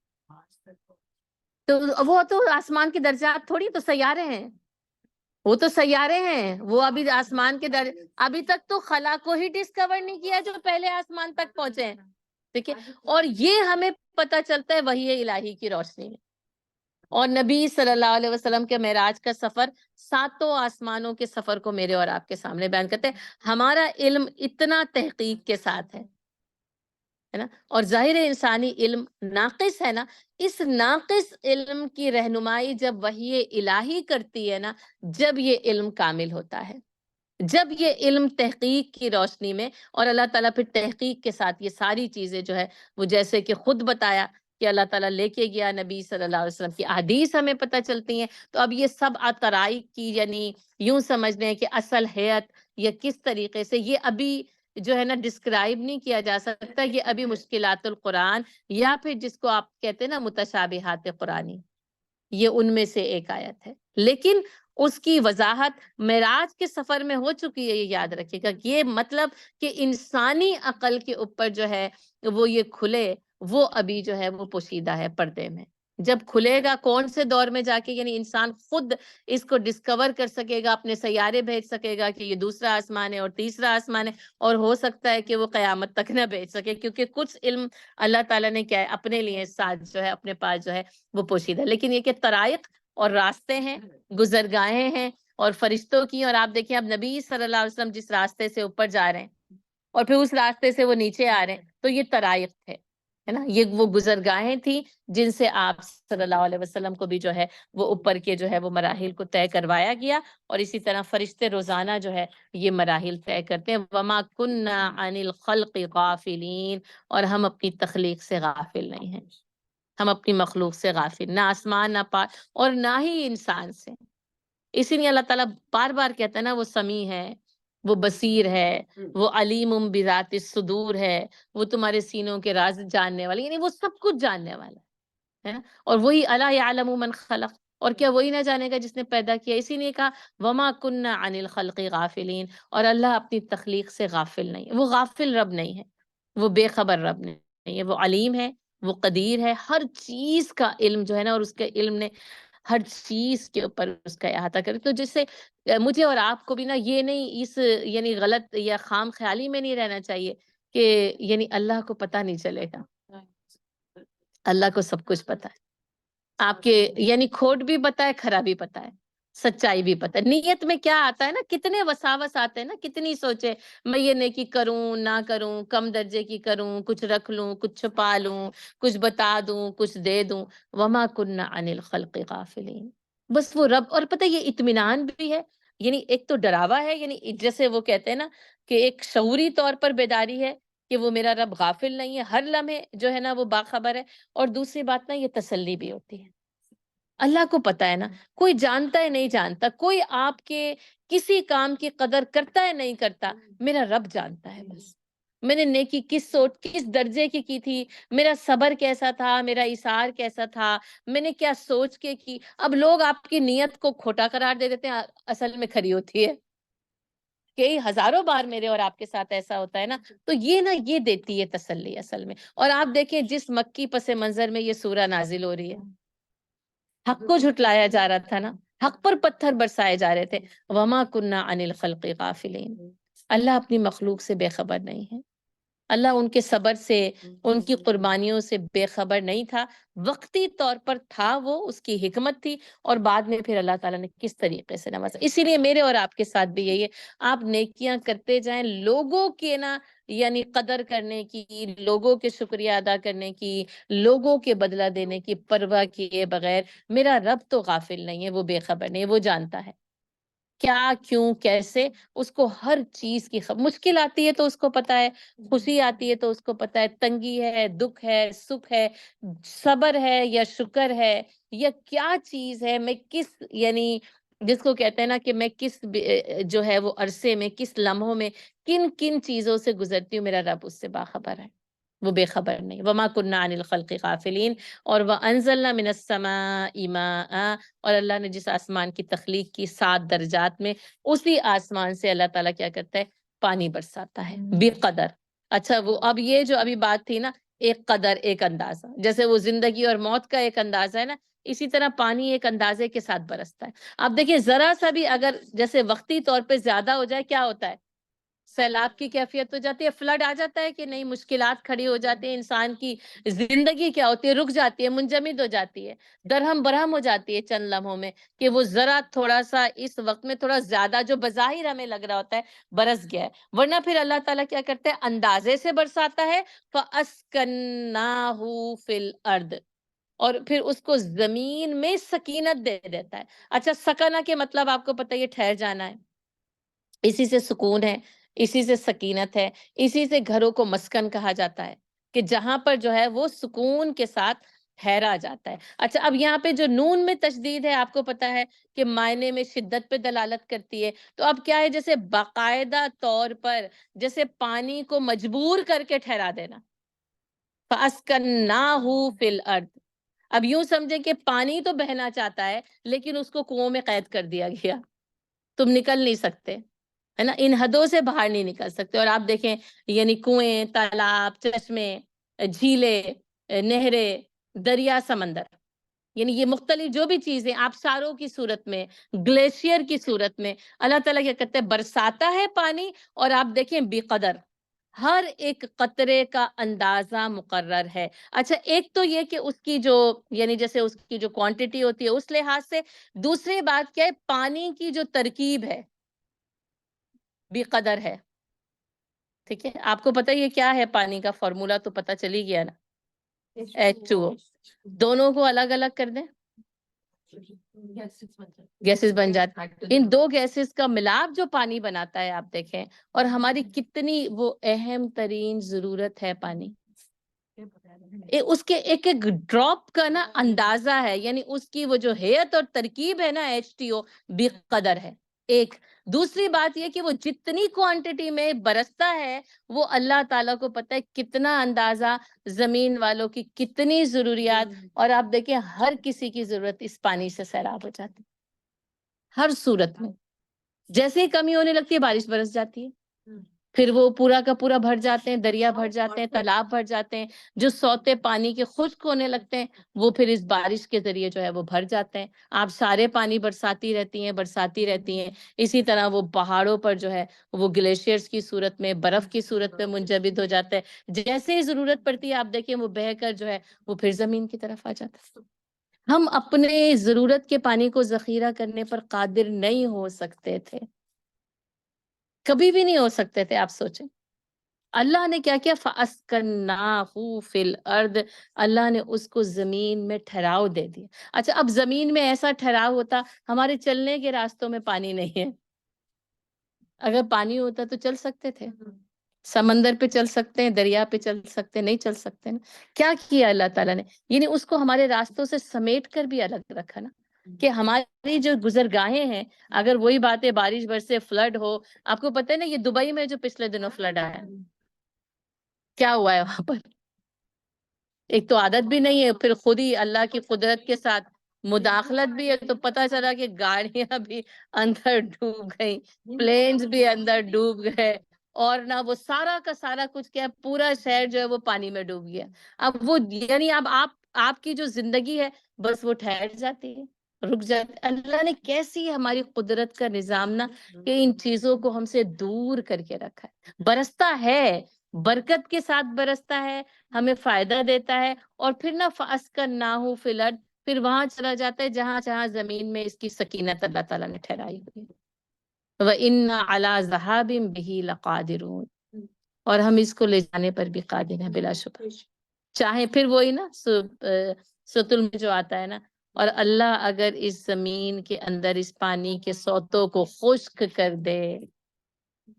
تو وہ تو آسمان کے درجات تھوڑی، تو سیارے ہیں، وہ تو سیارے ہیں، وہ ابھی آسمان کے ابھی تک تو خلا کو ہی ڈسکور نہیں کیا جو پہلے آسمان تک پہنچے ہیں. ٹھیک ہے. اور یہ ہمیں پتہ چلتا ہے وحی الہی کی روشنی میں. اور نبی صلی اللہ علیہ وسلم کے معراج کا سفر 7 آسمانوں کے سفر کو میرے اور آپ کے سامنے بیان کرتے ہیں. ہمارا علم اتنا تحقیق کے ساتھ ہے نا، اور ظاہر انسانی علم ناقص ہے نا. اس ناقص علم کی رہنمائی جب وحی الہی کرتی ہے نا، جب یہ علم کامل ہوتا ہے، جب یہ علم تحقیق کی روشنی میں، اور اللہ تعالیٰ پھر تحقیق کے ساتھ یہ ساری چیزیں جو ہے وہ جیسے کہ خود بتایا کہ اللہ تعالیٰ لے کے گیا، نبی صلی اللہ علیہ وسلم کی احادیث ہمیں پتہ چلتی ہیں. تو اب یہ 7 طرائق کی یعنی یوں سمجھ لیں کہ اصل حیت یا کس طریقے سے یہ ابھی جو ہے نا ڈسکرائب نہیں کیا جا سکتا. یہ ابھی مشکلات القرآن یا پھر جس کو آپ کہتے ہیں نا متشابہات قرآنی، یہ ان میں سے ایک آیت ہے. لیکن اس کی وضاحت معراج کے سفر میں ہو چکی ہے. یہ یاد رکھیے گا. یہ مطلب کہ انسانی عقل کے اوپر جو ہے وہ یہ کھلے، وہ ابھی جو ہے وہ پوشیدہ ہے پردے میں. جب کھلے گا کون سے دور میں جا کے، یعنی انسان خود اس کو ڈسکور کر سکے گا، اپنے سیارے بھیج سکے گا کہ یہ دوسرا آسمان ہے اور تیسرا آسمان ہے، اور ہو سکتا ہے کہ وہ قیامت تک نہ بھیج سکے، کیونکہ کچھ علم اللہ تعالیٰ نے کیا ہے اپنے لیے ساتھ جو ہے اپنے پاس جو ہے وہ پوشیدہ. لیکن یہ کہ طرائق اور راستے ہیں، گزرگاہیں ہیں اور فرشتوں کی. اور آپ دیکھیں اب نبی صلی اللہ علیہ وسلم جس راستے سے اوپر جا رہے ہیں اور پھر اس راستے سے وہ نیچے آ رہے ہیں، تو یہ طرائق تھے، ہے نا. یہ وہ گزرگاہیں تھی جن سے آپ صلی اللہ علیہ وسلم کو بھی جو ہے وہ اوپر کے جو ہے وہ مراحل کو طے کروایا گیا. اور اسی طرح فرشتے روزانہ جو ہے یہ مراحل طے کرتے ہیں. وما کننا عن الخلق غافلین، اور ہم اپنی تخلیق سے غافل نہیں ہیں. ہم اپنی مخلوق سے غافل، نہ آسمان نہ پار اور نہ ہی انسان سے. اسی لیے اللہ تعالیٰ بار بار کہتا ہے نا وہ سمیع ہے، وہ بصیر ہے، وہ علیم بذات الصدور ہے، وہ تمہارے سینوں کے راز جاننے والا، یعنی وہ سب کچھ جاننے والا ہے نا. اور وہی الا یعلم من خلق، اور کیا وہی نہ جانے گا جس نے پیدا کیا. اسی لیے کہا وما کننا عن الخلق غافلین، اور اللہ اپنی تخلیق سے غافل نہیں ہے. وہ غافل رب نہیں ہے، وہ بے خبر رب نہیں ہے. وہ علیم ہے، وہ قدیر ہے. ہر چیز کا علم جو ہے نا، اور اس کے علم نے ہر چیز کے اوپر اس کا احاطہ کرے. تو جس سے مجھے اور آپ کو بھی نا یہ نہیں اس یعنی غلط یا خام خیالی میں نہیں رہنا چاہیے کہ یعنی اللہ کو پتہ نہیں چلے گا. اللہ کو سب کچھ پتہ ہے. آپ کے یعنی کھوٹ بھی پتہ ہے، خرابی پتہ ہے، سچائی بھی پتہ ہے. نیت میں کیا آتا ہے نا، کتنے وساوس آتے ہیں نا، کتنی سوچے میں یہ نیکی کروں نہ کروں، کم درجے کی کروں، کچھ رکھ لوں، کچھ چھپا لوں، کچھ بتا دوں، کچھ دے دوں. وما کننا عن الخلق غافلین. بس وہ رب. اور پتہ یہ اطمینان بھی ہے، یعنی ایک تو ڈراوا ہے، یعنی جیسے وہ کہتے ہیں نا کہ ایک شعوری طور پر بیداری ہے کہ وہ میرا رب غافل نہیں ہے، ہر لمحے جو ہے نا وہ باخبر ہے. اور دوسری بات نا یہ تسلی بھی ہوتی ہے. اللہ کو پتہ ہے نا، کوئی جانتا ہے نہیں جانتا، کوئی آپ کے کسی کام کی قدر کرتا ہے نہیں کرتا، میرا رب جانتا ہے. بس میں نے نیکی کس سوچ کس درجے کی تھی، میرا صبر کیسا تھا، میرا ایثار کیسا تھا، میں نے کیا سوچ کے کی. اب لوگ آپ کی نیت کو کھوٹا قرار دے دیتے ہیں، اصل میں کھری ہوتی ہے. کئی ہزاروں بار میرے اور آپ کے ساتھ ایسا ہوتا ہے نا. تو یہ نا یہ دیتی ہے تسلی اصل میں. اور آپ دیکھیں جس مکی پس منظر میں یہ سورہ نازل ہو رہی ہے، حق کو جھٹلایا جا رہا تھا نا، حق پر پتھر برسائے جا رہے تھے. وما کننا عن الخلق غافلین. اللہ اپنی مخلوق سے بے خبر نہیں ہے. اللہ ان کے صبر سے، ان کی قربانیوں سے بے خبر نہیں تھا. وقتی طور پر تھا، وہ اس کی حکمت تھی، اور بعد میں پھر اللہ تعالیٰ نے کس طریقے سے نوازا. اسی لیے میرے اور آپ کے ساتھ بھی یہی ہے، آپ نیکیاں کرتے جائیں، لوگوں کے نا یعنی قدر کرنے کی، لوگوں کے شکریہ ادا کرنے کی، لوگوں کے بدلہ دینے کی پرواہ کیے بغیر. میرا رب تو غافل نہیں ہے، وہ بے خبر نہیں ہے، وہ جانتا ہے کیا کیوں کیسے. اس کو ہر چیز کی مشکل آتی ہے تو اس کو پتہ ہے، خوشی آتی ہے تو اس کو پتہ ہے، تنگی ہے، دکھ ہے، سکھ ہے، صبر ہے یا شکر ہے یا کیا چیز ہے، میں کس یعنی جس کو کہتے ہیں نا کہ میں کس جو ہے وہ عرصے میں، کس لمحوں میں کن کن چیزوں سے گزرتی ہوں، میرا رب اس سے باخبر ہے، وہ بے خبر نہیں. وما کننا عن الخلق غافلین. اور وانزلنا من السماء ماء، اور اللہ نے جس آسمان کی تخلیق کی 7 درجات میں، اسی آسمان سے اللہ تعالیٰ کیا کرتا ہے، پانی برساتا ہے بے قدر. اچھا وہ اب یہ جو ابھی بات تھی نا، ایک قدر ایک اندازہ، جیسے وہ زندگی اور موت کا ایک اندازہ ہے نا، اسی طرح پانی ایک اندازے کے ساتھ برستا ہے. اب دیکھیں ذرا سا بھی اگر جیسے وقتی طور پہ زیادہ ہو جائے کیا ہوتا ہے، سیلاب کی کیفیت ہو جاتی ہے، فلڈ آ جاتا ہے کہ نہیں، مشکلات کھڑی ہو جاتی ہیں، انسان کی زندگی کیا ہوتی ہے، رک جاتی ہے، منجمد ہو جاتی ہے، درہم برہم ہو جاتی ہے چند لمحوں میں، کہ وہ ذرا تھوڑا سا اس وقت میں تھوڑا زیادہ جو بظاہر ہمیں لگ رہا ہوتا ہے برس گیا ہے. ورنہ پھر اللہ تعالیٰ کیا کرتے ہیں، اندازے سے برساتا ہے. فَأَسْكَنَّاهُ فِي الْأَرْضِ، اور پھر اس کو زمین میں سکینت دے دیتا ہے. اچھا سکنہ کے مطلب آپ کو پتہ ہے، یہ ٹھہر جانا ہے، اسی سے سکون ہے، اسی سے سکینت ہے، اسی سے گھروں کو مسکن کہا جاتا ہے کہ جہاں پر جو ہے وہ سکون کے ساتھ ٹھہرا جاتا ہے۔ اچھا اب یہاں پہ جو نون میں تشدید ہے آپ کو پتا ہے کہ معنی میں شدت پہ دلالت کرتی ہے، تو اب کیا ہے جیسے باقاعدہ طور پر جیسے پانی کو مجبور کر کے ٹھہرا دینا، فَأَسْكَنَّاهُ فِي الْأَرْضِ۔ اب یوں سمجھے کہ پانی تو بہنا چاہتا ہے لیکن اس کو کنووں میں قید کر دیا گیا، تم نکل نہیں سکتے، ہے نا، ان حدوں سے باہر نہیں نکل سکتے۔ اور آپ دیکھیں یعنی کنویں، تالاب، چشمے، جھیلیں، نہریں، دریا، سمندر، یعنی یہ مختلف جو بھی چیزیں آبشاروں کی صورت میں، گلیشیئر کی صورت میں اللہ تعالیٰ کیا کہتے ہیں برساتا ہے پانی، اور آپ دیکھیں بے قدر ہر ایک قطرے کا اندازہ مقرر ہے۔ اچھا ایک تو یہ کہ اس کی جو یعنی جیسے اس کی جو کوانٹٹی ہوتی ہے اس لحاظ سے، دوسری بات کیا ہے پانی کی جو ترکیب ہے بے قدر ہے، ٹھیک ہے۔ آپ کو پتہ یہ کیا ہے پانی کا فارمولا تو پتہ چلی گیا نا، H2O، دونوں کو الگ الگ کر دیں گیسز بن جاتے ہیں۔ ان دو گیسز کا ملاپ جو پانی بناتا ہے آپ دیکھیں، اور ہماری کتنی وہ اہم ترین ضرورت ہے پانی، اس کے ایک ایک ڈراپ کا نا اندازہ ہے، یعنی اس کی وہ جو ہیت اور ترکیب ہے نا H2O بے قدر ہے۔ ایک دوسری بات یہ کہ وہ جتنی کوانٹٹی میں برستا ہے وہ اللہ تعالیٰ کو پتہ ہے کتنا اندازہ زمین والوں کی کتنی ضروریات، اور آپ دیکھیں ہر کسی کی ضرورت اس پانی سے سیراب ہو جاتی ہے، ہر صورت میں۔ جیسے ہی کمی ہونے لگتی ہے بارش برس جاتی ہے، پھر وہ پورا کا پورا بھر جاتے ہیں، دریا بھر جاتے ہیں، تالاب بھر جاتے ہیں، جو سوتے پانی کے خشک ہونے لگتے ہیں وہ پھر اس بارش کے ذریعے جو ہے وہ بھر جاتے ہیں۔ آپ سارے پانی برساتی رہتی ہیں۔ اسی طرح وہ پہاڑوں پر جو ہے وہ گلیشیئرز کی صورت میں، برف کی صورت میں منجمد ہو جاتا ہے، جیسے ہی ضرورت پڑتی ہے آپ دیکھیں وہ بہہ کر جو ہے وہ پھر زمین کی طرف آ جاتا ہے۔ ہم اپنے ضرورت کے پانی کو ذخیرہ کرنے پر قادر نہیں ہو سکتے تھے، کبھی بھی نہیں ہو سکتے تھے۔ آپ سوچیں اللہ نے کیا کیا، فَأَسْكَنَّاهُ فِي الْأَرْضِ، اللہ نے اس کو زمین میں ٹھہراؤ دے دیا۔ اچھا اب زمین میں ایسا ٹھہراؤ ہوتا، ہمارے چلنے کے راستوں میں پانی نہیں ہے، اگر پانی ہوتا تو چل سکتے تھے، سمندر پہ چل سکتے ہیں، دریا پہ چل سکتے، نہیں چل سکتے نا۔ کیا کیا اللہ تعالیٰ نے، یعنی اس کو ہمارے راستوں سے سمیٹ کر بھی الگ رکھا نا، کہ ہماری جو گزرگاہیں ہیں اگر وہی باتیں بارش برسے فلڈ ہو۔ آپ کو پتہ ہے نا یہ دبئی میں جو پچھلے دنوں فلڈ آیا ہے، کیا ہوا ہے وہاں پر، ایک تو عادت بھی نہیں ہے، پھر خود ہی اللہ کی قدرت کے ساتھ مداخلت بھی ہے، تو پتہ چلا کہ گاڑیاں بھی اندر ڈوب گئیں، پلینز بھی اندر ڈوب گئے، اور نہ وہ سارا کا سارا کچھ کیا پورا شہر جو ہے وہ پانی میں ڈوب گیا۔ اب وہ یعنی اب آپ کی جو زندگی ہے بس وہ ٹھہر جاتی ہے، رک جاتی۔ اللہ نے کیسی ہماری قدرت کا نظام نا کہ ان چیزوں کو ہم سے دور کر کے رکھا ہے۔ برستا ہے، برکت کے ساتھ برستا ہے، ہمیں فائدہ دیتا ہے، اور پھر نہ فَأَسْكَنَّاهُ فِي الْأَرْضِ، پھر وہاں چلا جاتا ہے جہاں جہاں زمین میں اس کی سکینت اللہ تعالیٰ نے ٹھہرائی ہوئی ہے۔ وَإِنَّ عَلَىٰ ذَهَابٍ بِهِ لَقَادِرُونَ، اور ہم اس کو لے جانے پر بھی قادر ہیں بلا شبہ، چاہے پھر وہی نا سطل میں جو آتا ہے نا، اور اللہ اگر اس زمین کے اندر اس پانی کے سوتوں کو خشک کر دے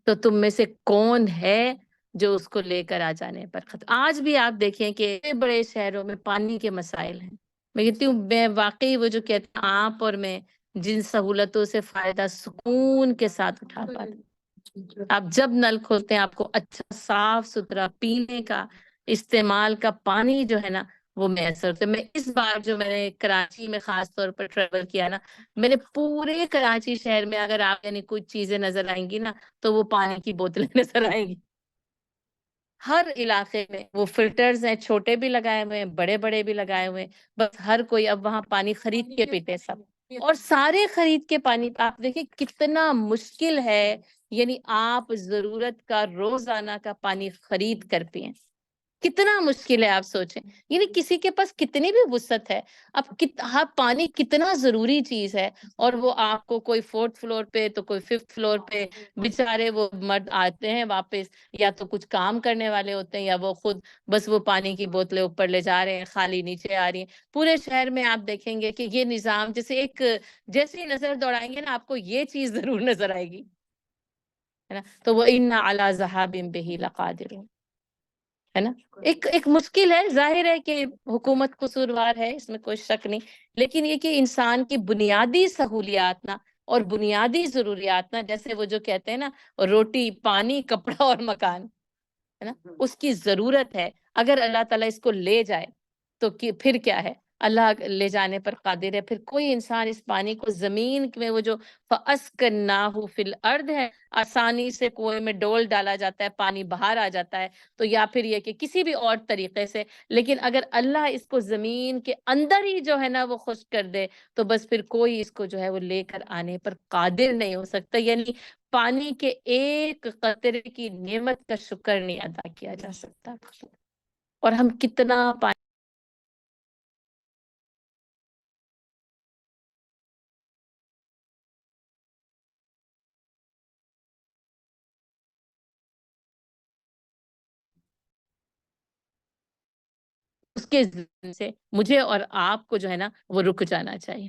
تو تم میں سے کون ہے جو اس کو لے کر آ جانے پر خطر۔ آج بھی آپ دیکھیں کہ بڑے بڑے شہروں میں پانی کے مسائل ہیں۔ میں کہتی ہوں میں واقعی وہ جو کہتے ہیں آپ اور میں جن سہولتوں سے فائدہ سکون کے ساتھ اٹھا پاتے، آپ جب نل کھولتے ہیں آپ کو اچھا صاف ستھرا پینے کا استعمال کا پانی جو ہے نا وہ میسر ہوتا ہے۔ میں اس بار جو میں نے کراچی میں خاص طور پر ٹریول کیا نا، میں نے پورے کراچی شہر میں اگر آپ یعنی کچھ چیزیں نظر آئیں گی نا تو وہ پانی کی بوتلیں نظر آئیں گی، ہر علاقے میں وہ فلٹرز ہیں، چھوٹے بھی لگائے ہوئے ہیں، بڑے بڑے بھی لگائے ہوئے ہیں، بس ہر کوئی اب وہاں پانی خرید کے پیتے سب، اور سارے خرید کے پانی۔ آپ دیکھیں کتنا مشکل ہے، یعنی آپ ضرورت کا روزانہ کا پانی خرید کر پئیں، کتنا مشکل ہے آپ سوچیں، یعنی کسی کے پاس کتنی بھی وسعت ہے، اب پانی کتنا ضروری چیز ہے، اور وہ آپ کو کوئی 4th فلور پہ تو کوئی 5th فلور پہ بیچارے وہ مرد آتے ہیں واپس، یا تو کچھ کام کرنے والے ہوتے ہیں یا وہ خود بس وہ پانی کی بوتلیں اوپر لے جا رہے ہیں، خالی نیچے آ رہی ہیں۔ پورے شہر میں آپ دیکھیں گے کہ یہ نظام جیسے جیسے ہی نظر دوڑائیں گے نا آپ کو یہ چیز ضرور نظر آئے گی، ہے نا۔ تو وَإِنَّ عَلَىٰ ذَهَابٍ بِهِ لَقَادِرُونَ، ہے نا. ایک مشکل ہے، ظاہر ہے کہ حکومت قصوروار ہے، اس میں کوئی شک نہیں، لیکن یہ کہ انسان کی بنیادی سہولیات نا اور بنیادی ضروریات نا، جیسے وہ جو کہتے ہیں نا روٹی، پانی، کپڑا اور مکان، ہے نا، اس کی ضرورت ہے. اگر اللہ تعالیٰ اس کو لے جائے تو پھر کیا ہے، اللہ لے جانے پر قادر ہے. پھر کوئی انسان اس پانی کو زمین میں وہ جو فَأَسْكَنَّاهُ فِي الْأَرْضِ ہے، آسانی سے کنویں میں ڈول ڈالا جاتا ہے، پانی باہر آ جاتا ہے، تو یا پھر یہ کہ کسی بھی اور طریقے سے. لیکن اگر اللہ اس کو زمین کے اندر ہی جو ہے نا وہ خشک کر دے تو بس پھر کوئی اس کو جو ہے وہ لے کر آنے پر قادر نہیں ہو سکتا. یعنی پانی کے ایک قطرے کی نعمت کا شکر نہیں ادا کیا جا سکتا. اور ہم کتنا پانی اس کے ذریعے سے مجھے اور آپ کو جو ہے نا وہ رک جانا چاہیے.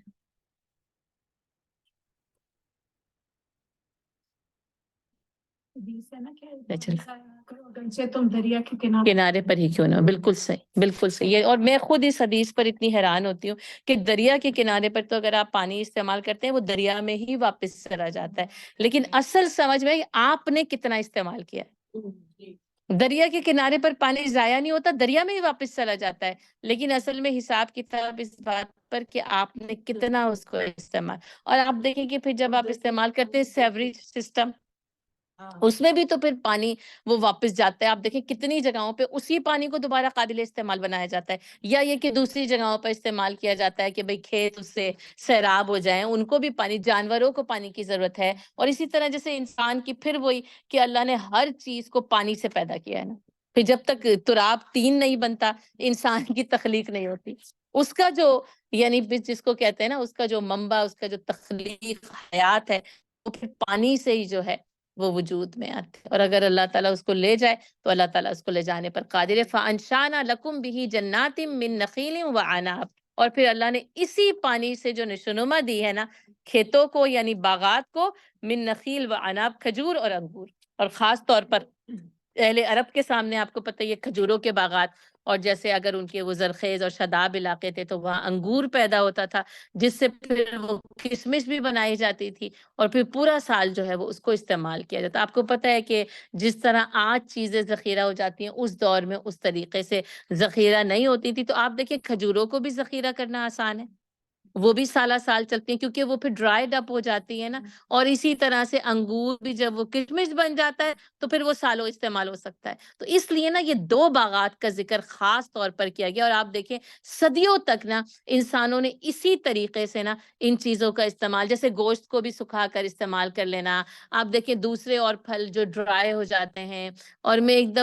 تم دریا کے کنارے پر ہی کیوں نہ ہو. بالکل صحیح، بالکل صحیح. اور میں خود اس حدیث پر اتنی حیران ہوتی ہوں کہ دریا کے کنارے پر تو اگر آپ پانی استعمال کرتے ہیں وہ دریا میں ہی واپس چلا جاتا ہے، لیکن اصل سمجھ میں آپ نے کتنا استعمال کیا ہے. دریا کے کنارے پر پانی ضائع نہیں ہوتا، دریا میں ہی واپس چلا جاتا ہے، لیکن اصل میں حساب کتاب اس بات پر کہ آپ نے کتنا اس کو استعمال. اور آپ دیکھیں کہ پھر جب آپ استعمال کرتے ہیں سیوریج سسٹم، اس میں بھی تو پھر پانی وہ واپس جاتا ہے. آپ دیکھیں کتنی جگہوں پہ اسی پانی کو دوبارہ قابل استعمال بنایا جاتا ہے، یا یہ کہ دوسری جگہوں پر استعمال کیا جاتا ہے کہ بھئی کھیت اس سے سیراب ہو جائیں، ان کو بھی پانی، جانوروں کو پانی کی ضرورت ہے. اور اسی طرح جیسے انسان کی پھر وہی کہ اللہ نے ہر چیز کو پانی سے پیدا کیا ہے نا. پھر جب تک تراب تین نہیں بنتا انسان کی تخلیق نہیں ہوتی. اس کا جو یعنی جس کو کہتے ہیں نا اس کا جو منبع، اس کا جو تخلیق حیات ہے، وہ پھر پانی سے ہی جو ہے وہ وجود میں آتے. اور اگر اللہ تعالیٰ اس کو لے جائے تو اللہ تعالیٰ اس کو لے جانے پر قادر ہے. فَأَنشَأْنَا لَكُمْ بِهِ جَنَّاتٍ مِّن نَخِيلٍ وَعَنَابٍ. اور پھر اللہ نے اسی پانی سے جو نشوونما دی ہے نا کھیتوں کو یعنی باغات کو، من نخیل و عناب، کھجور اور انگور. اور خاص طور پر اہل عرب کے سامنے آپ کو پتہ ہے یہ کھجوروں کے باغات، اور جیسے اگر ان کے وہ زرخیز اور شاداب علاقے تھے تو وہاں انگور پیدا ہوتا تھا جس سے پھر وہ کشمش بھی بنائی جاتی تھی، اور پھر پورا سال جو ہے وہ اس کو استعمال کیا جاتا. آپ کو پتہ ہے کہ جس طرح آج چیزیں ذخیرہ ہو جاتی ہیں اس دور میں اس طریقے سے ذخیرہ نہیں ہوتی تھی. تو آپ دیکھیں کھجوروں کو بھی ذخیرہ کرنا آسان ہے، وہ بھی سالہ سال چلتی ہیں کیونکہ وہ پھر ڈرائیڈ اپ ہو جاتی ہے نا. اور اسی طرح سے انگور بھی جب وہ کشمش بن جاتا ہے تو پھر وہ سالوں استعمال ہو سکتا ہے. تو اس لیے نا یہ دو باغات کا ذکر خاص طور پر کیا گیا. اور آپ دیکھیں صدیوں تک نا انسانوں نے اسی طریقے سے نا ان چیزوں کا استعمال، جیسے گوشت کو بھی سکھا کر استعمال کر لینا. آپ دیکھیں دوسرے اور پھل جو ڈرائی ہو جاتے ہیں. اور میں ایک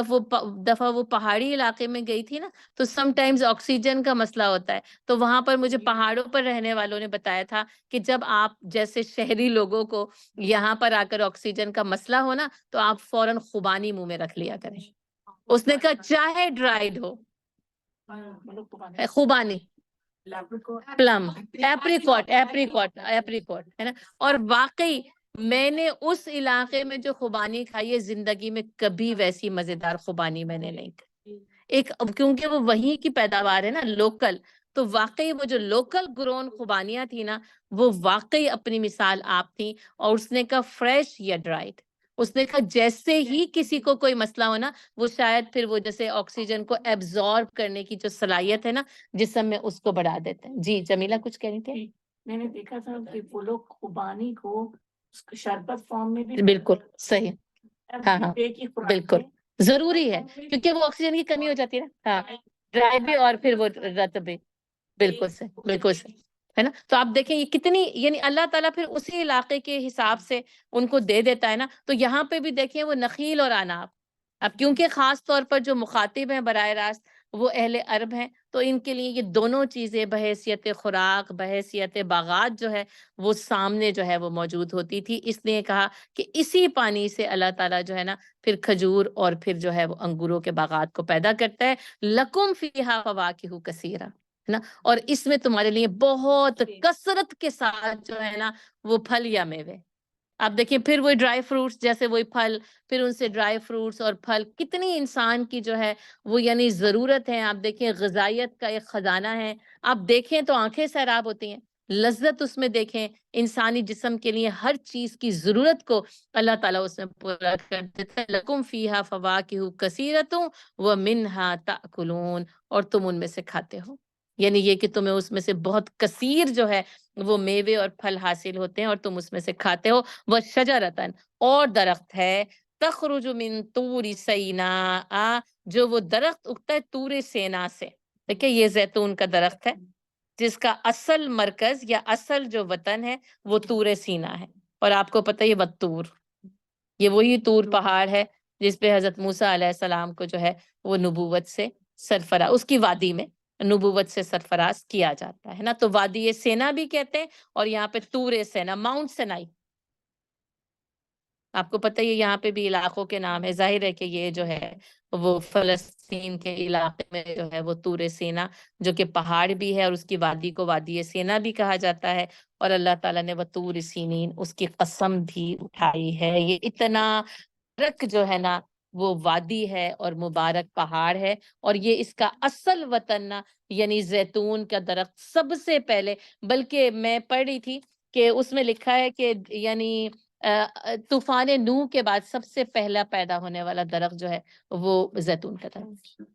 دفعہ وہ پہاڑی علاقے میں گئی تھی نا، تو سم ٹائمز آکسیجن کا مسئلہ ہوتا ہے. تو وہاں پر مجھے پہاڑوں پر رہنے والوں نے بتایا تھا کہ جب آپ جیسے شہری لوگوں کو یہاں پر آ کر آکسیجن کا مسئلہ ہو نا تو آپ فوراً خوبانی منہ میں رکھ لیا کریں. اس نے کہا چاہے ڈرائیڈ ہو، خوبانی، پلم، ایپریکوٹ ہے نا. اور واقعی میں نے اس علاقے میں جو خوبانی کھائی ہے زندگی میں کبھی ویسی مزیدار خوبانی میں نے نہیں کھائی. کیونکہ وہ وہیں کی پیداوار ہے نا، لوکل. تو واقعی وہ جو لوکل گرون خوبانیاں تھی نا وہ واقعی اپنی مثال آپ تھی. اور اس نے کہا فریش یا ڈرائیڈ، اس نے کہا جیسے ہی کسی کو کوئی مسئلہ ہونا وہ شاید پھر وہ جیسے آکسیجن کو ایبزارب کرنے کی جو صلاحیت ہے نا جسم میں اس کو بڑھا دیتے ہیں. جی جمیلہ کچھ کہہ رہی تھی؟ میں نے دیکھا تھا کہ وہ لوگ خوبانی کو شربت فارم میں بھی بالکل صحیح. ہاں ہاں بالکل ضروری ہے کیونکہ وہ آکسیجن کی کمی ہو جاتی ہے نا. ہاں ڈرائی بھی اور پھر وہ رطب بھی. بالکل صحیح، بالکل صحیح ہے نا. تو آپ دیکھیں یہ کتنی یعنی اللہ تعالیٰ پھر اسی علاقے کے حساب سے ان کو دے دیتا ہے نا. تو یہاں پہ بھی دیکھیں وہ نخیل اور عناب، اب کیونکہ خاص طور پر جو مخاطب ہیں براہ راست وہ اہل عرب ہیں تو ان کے لیے یہ دونوں چیزیں بحیثیت خوراک، بحیثیت باغات جو ہے وہ سامنے جو ہے وہ موجود ہوتی تھی. اس لیے کہا کہ اسی پانی سے اللہ تعالیٰ جو ہے نا پھر کھجور اور پھر جو ہے وہ انگوروں کے باغات کو پیدا کرتا ہے. لَکُمْ فِيهَا فَوَاكِهُ كَثِيرًا، ہے نا. اور اس میں تمہارے لیے بہت کثرت کے ساتھ جو ہے نا وہ پھل یا میوے. آپ دیکھیں پھر وہی ڈرائی فروٹس، جیسے وہی پھل، پھر ان سے ڈرائی فروٹس اور پھل، کتنی انسان کی جو ہے وہ یعنی ضرورت ہے. آپ دیکھیں غذائیت کا ایک خزانہ ہے، آپ دیکھیں تو آنکھیں سیراب ہوتی ہیں. لذت اس میں دیکھیں، انسانی جسم کے لیے ہر چیز کی ضرورت کو اللہ تعالیٰ اس میں پورا کر دیتا ہے. لکم فیہا فواکہ کثیرۃ ومنہا تأکلون، اور تم ان میں سے کھاتے ہو. یعنی یہ کہ تمہیں اس میں سے بہت کثیر جو ہے وہ میوے اور پھل حاصل ہوتے ہیں اور تم اس میں سے کھاتے ہو. وشجرتن، اور درخت ہے، تخرج من طور سیناء، جو وہ درخت اگتا ہے طور سینا سے. دیکھیں یہ زیتون کا درخت ہے جس کا اصل مرکز یا اصل جو وطن ہے وہ طور سینا ہے. اور آپ کو پتہ ہے یہ وطور، یہ وہی طور پہاڑ ہے جس پہ حضرت موسیٰ علیہ السلام کو جو ہے وہ نبوت سے سرفراز، اس کی وادی میں نبوت سے سرفراز کیا جاتا ہے نا. تو وادی سینا بھی کہتے ہیں، اور یہاں پہ طور سینا، ماؤنٹ سینائی. آپ کو پتہ ہے یہاں پہ بھی علاقوں کے نام ہے. ظاہر ہے کہ یہ جو ہے وہ فلسطین کے علاقے میں جو ہے وہ طور سینا، جو کہ پہاڑ بھی ہے، اور اس کی وادی کو وادی سینا بھی کہا جاتا ہے. اور اللہ تعالیٰ نے وہ طور سینین، اس کی قسم بھی اٹھائی ہے. یہ اتنا مبارک جو ہے نا وہ وادی ہے اور مبارک پہاڑ ہے. اور یہ اس کا اصل وطن نا یعنی زیتون کا درخت سب سے پہلے، بلکہ میں پڑھ رہی تھی کہ اس میں لکھا ہے کہ یعنی طوفان نوح کے بعد سب سے پہلا پیدا ہونے والا درخت جو ہے وہ زیتون کا درخت ہے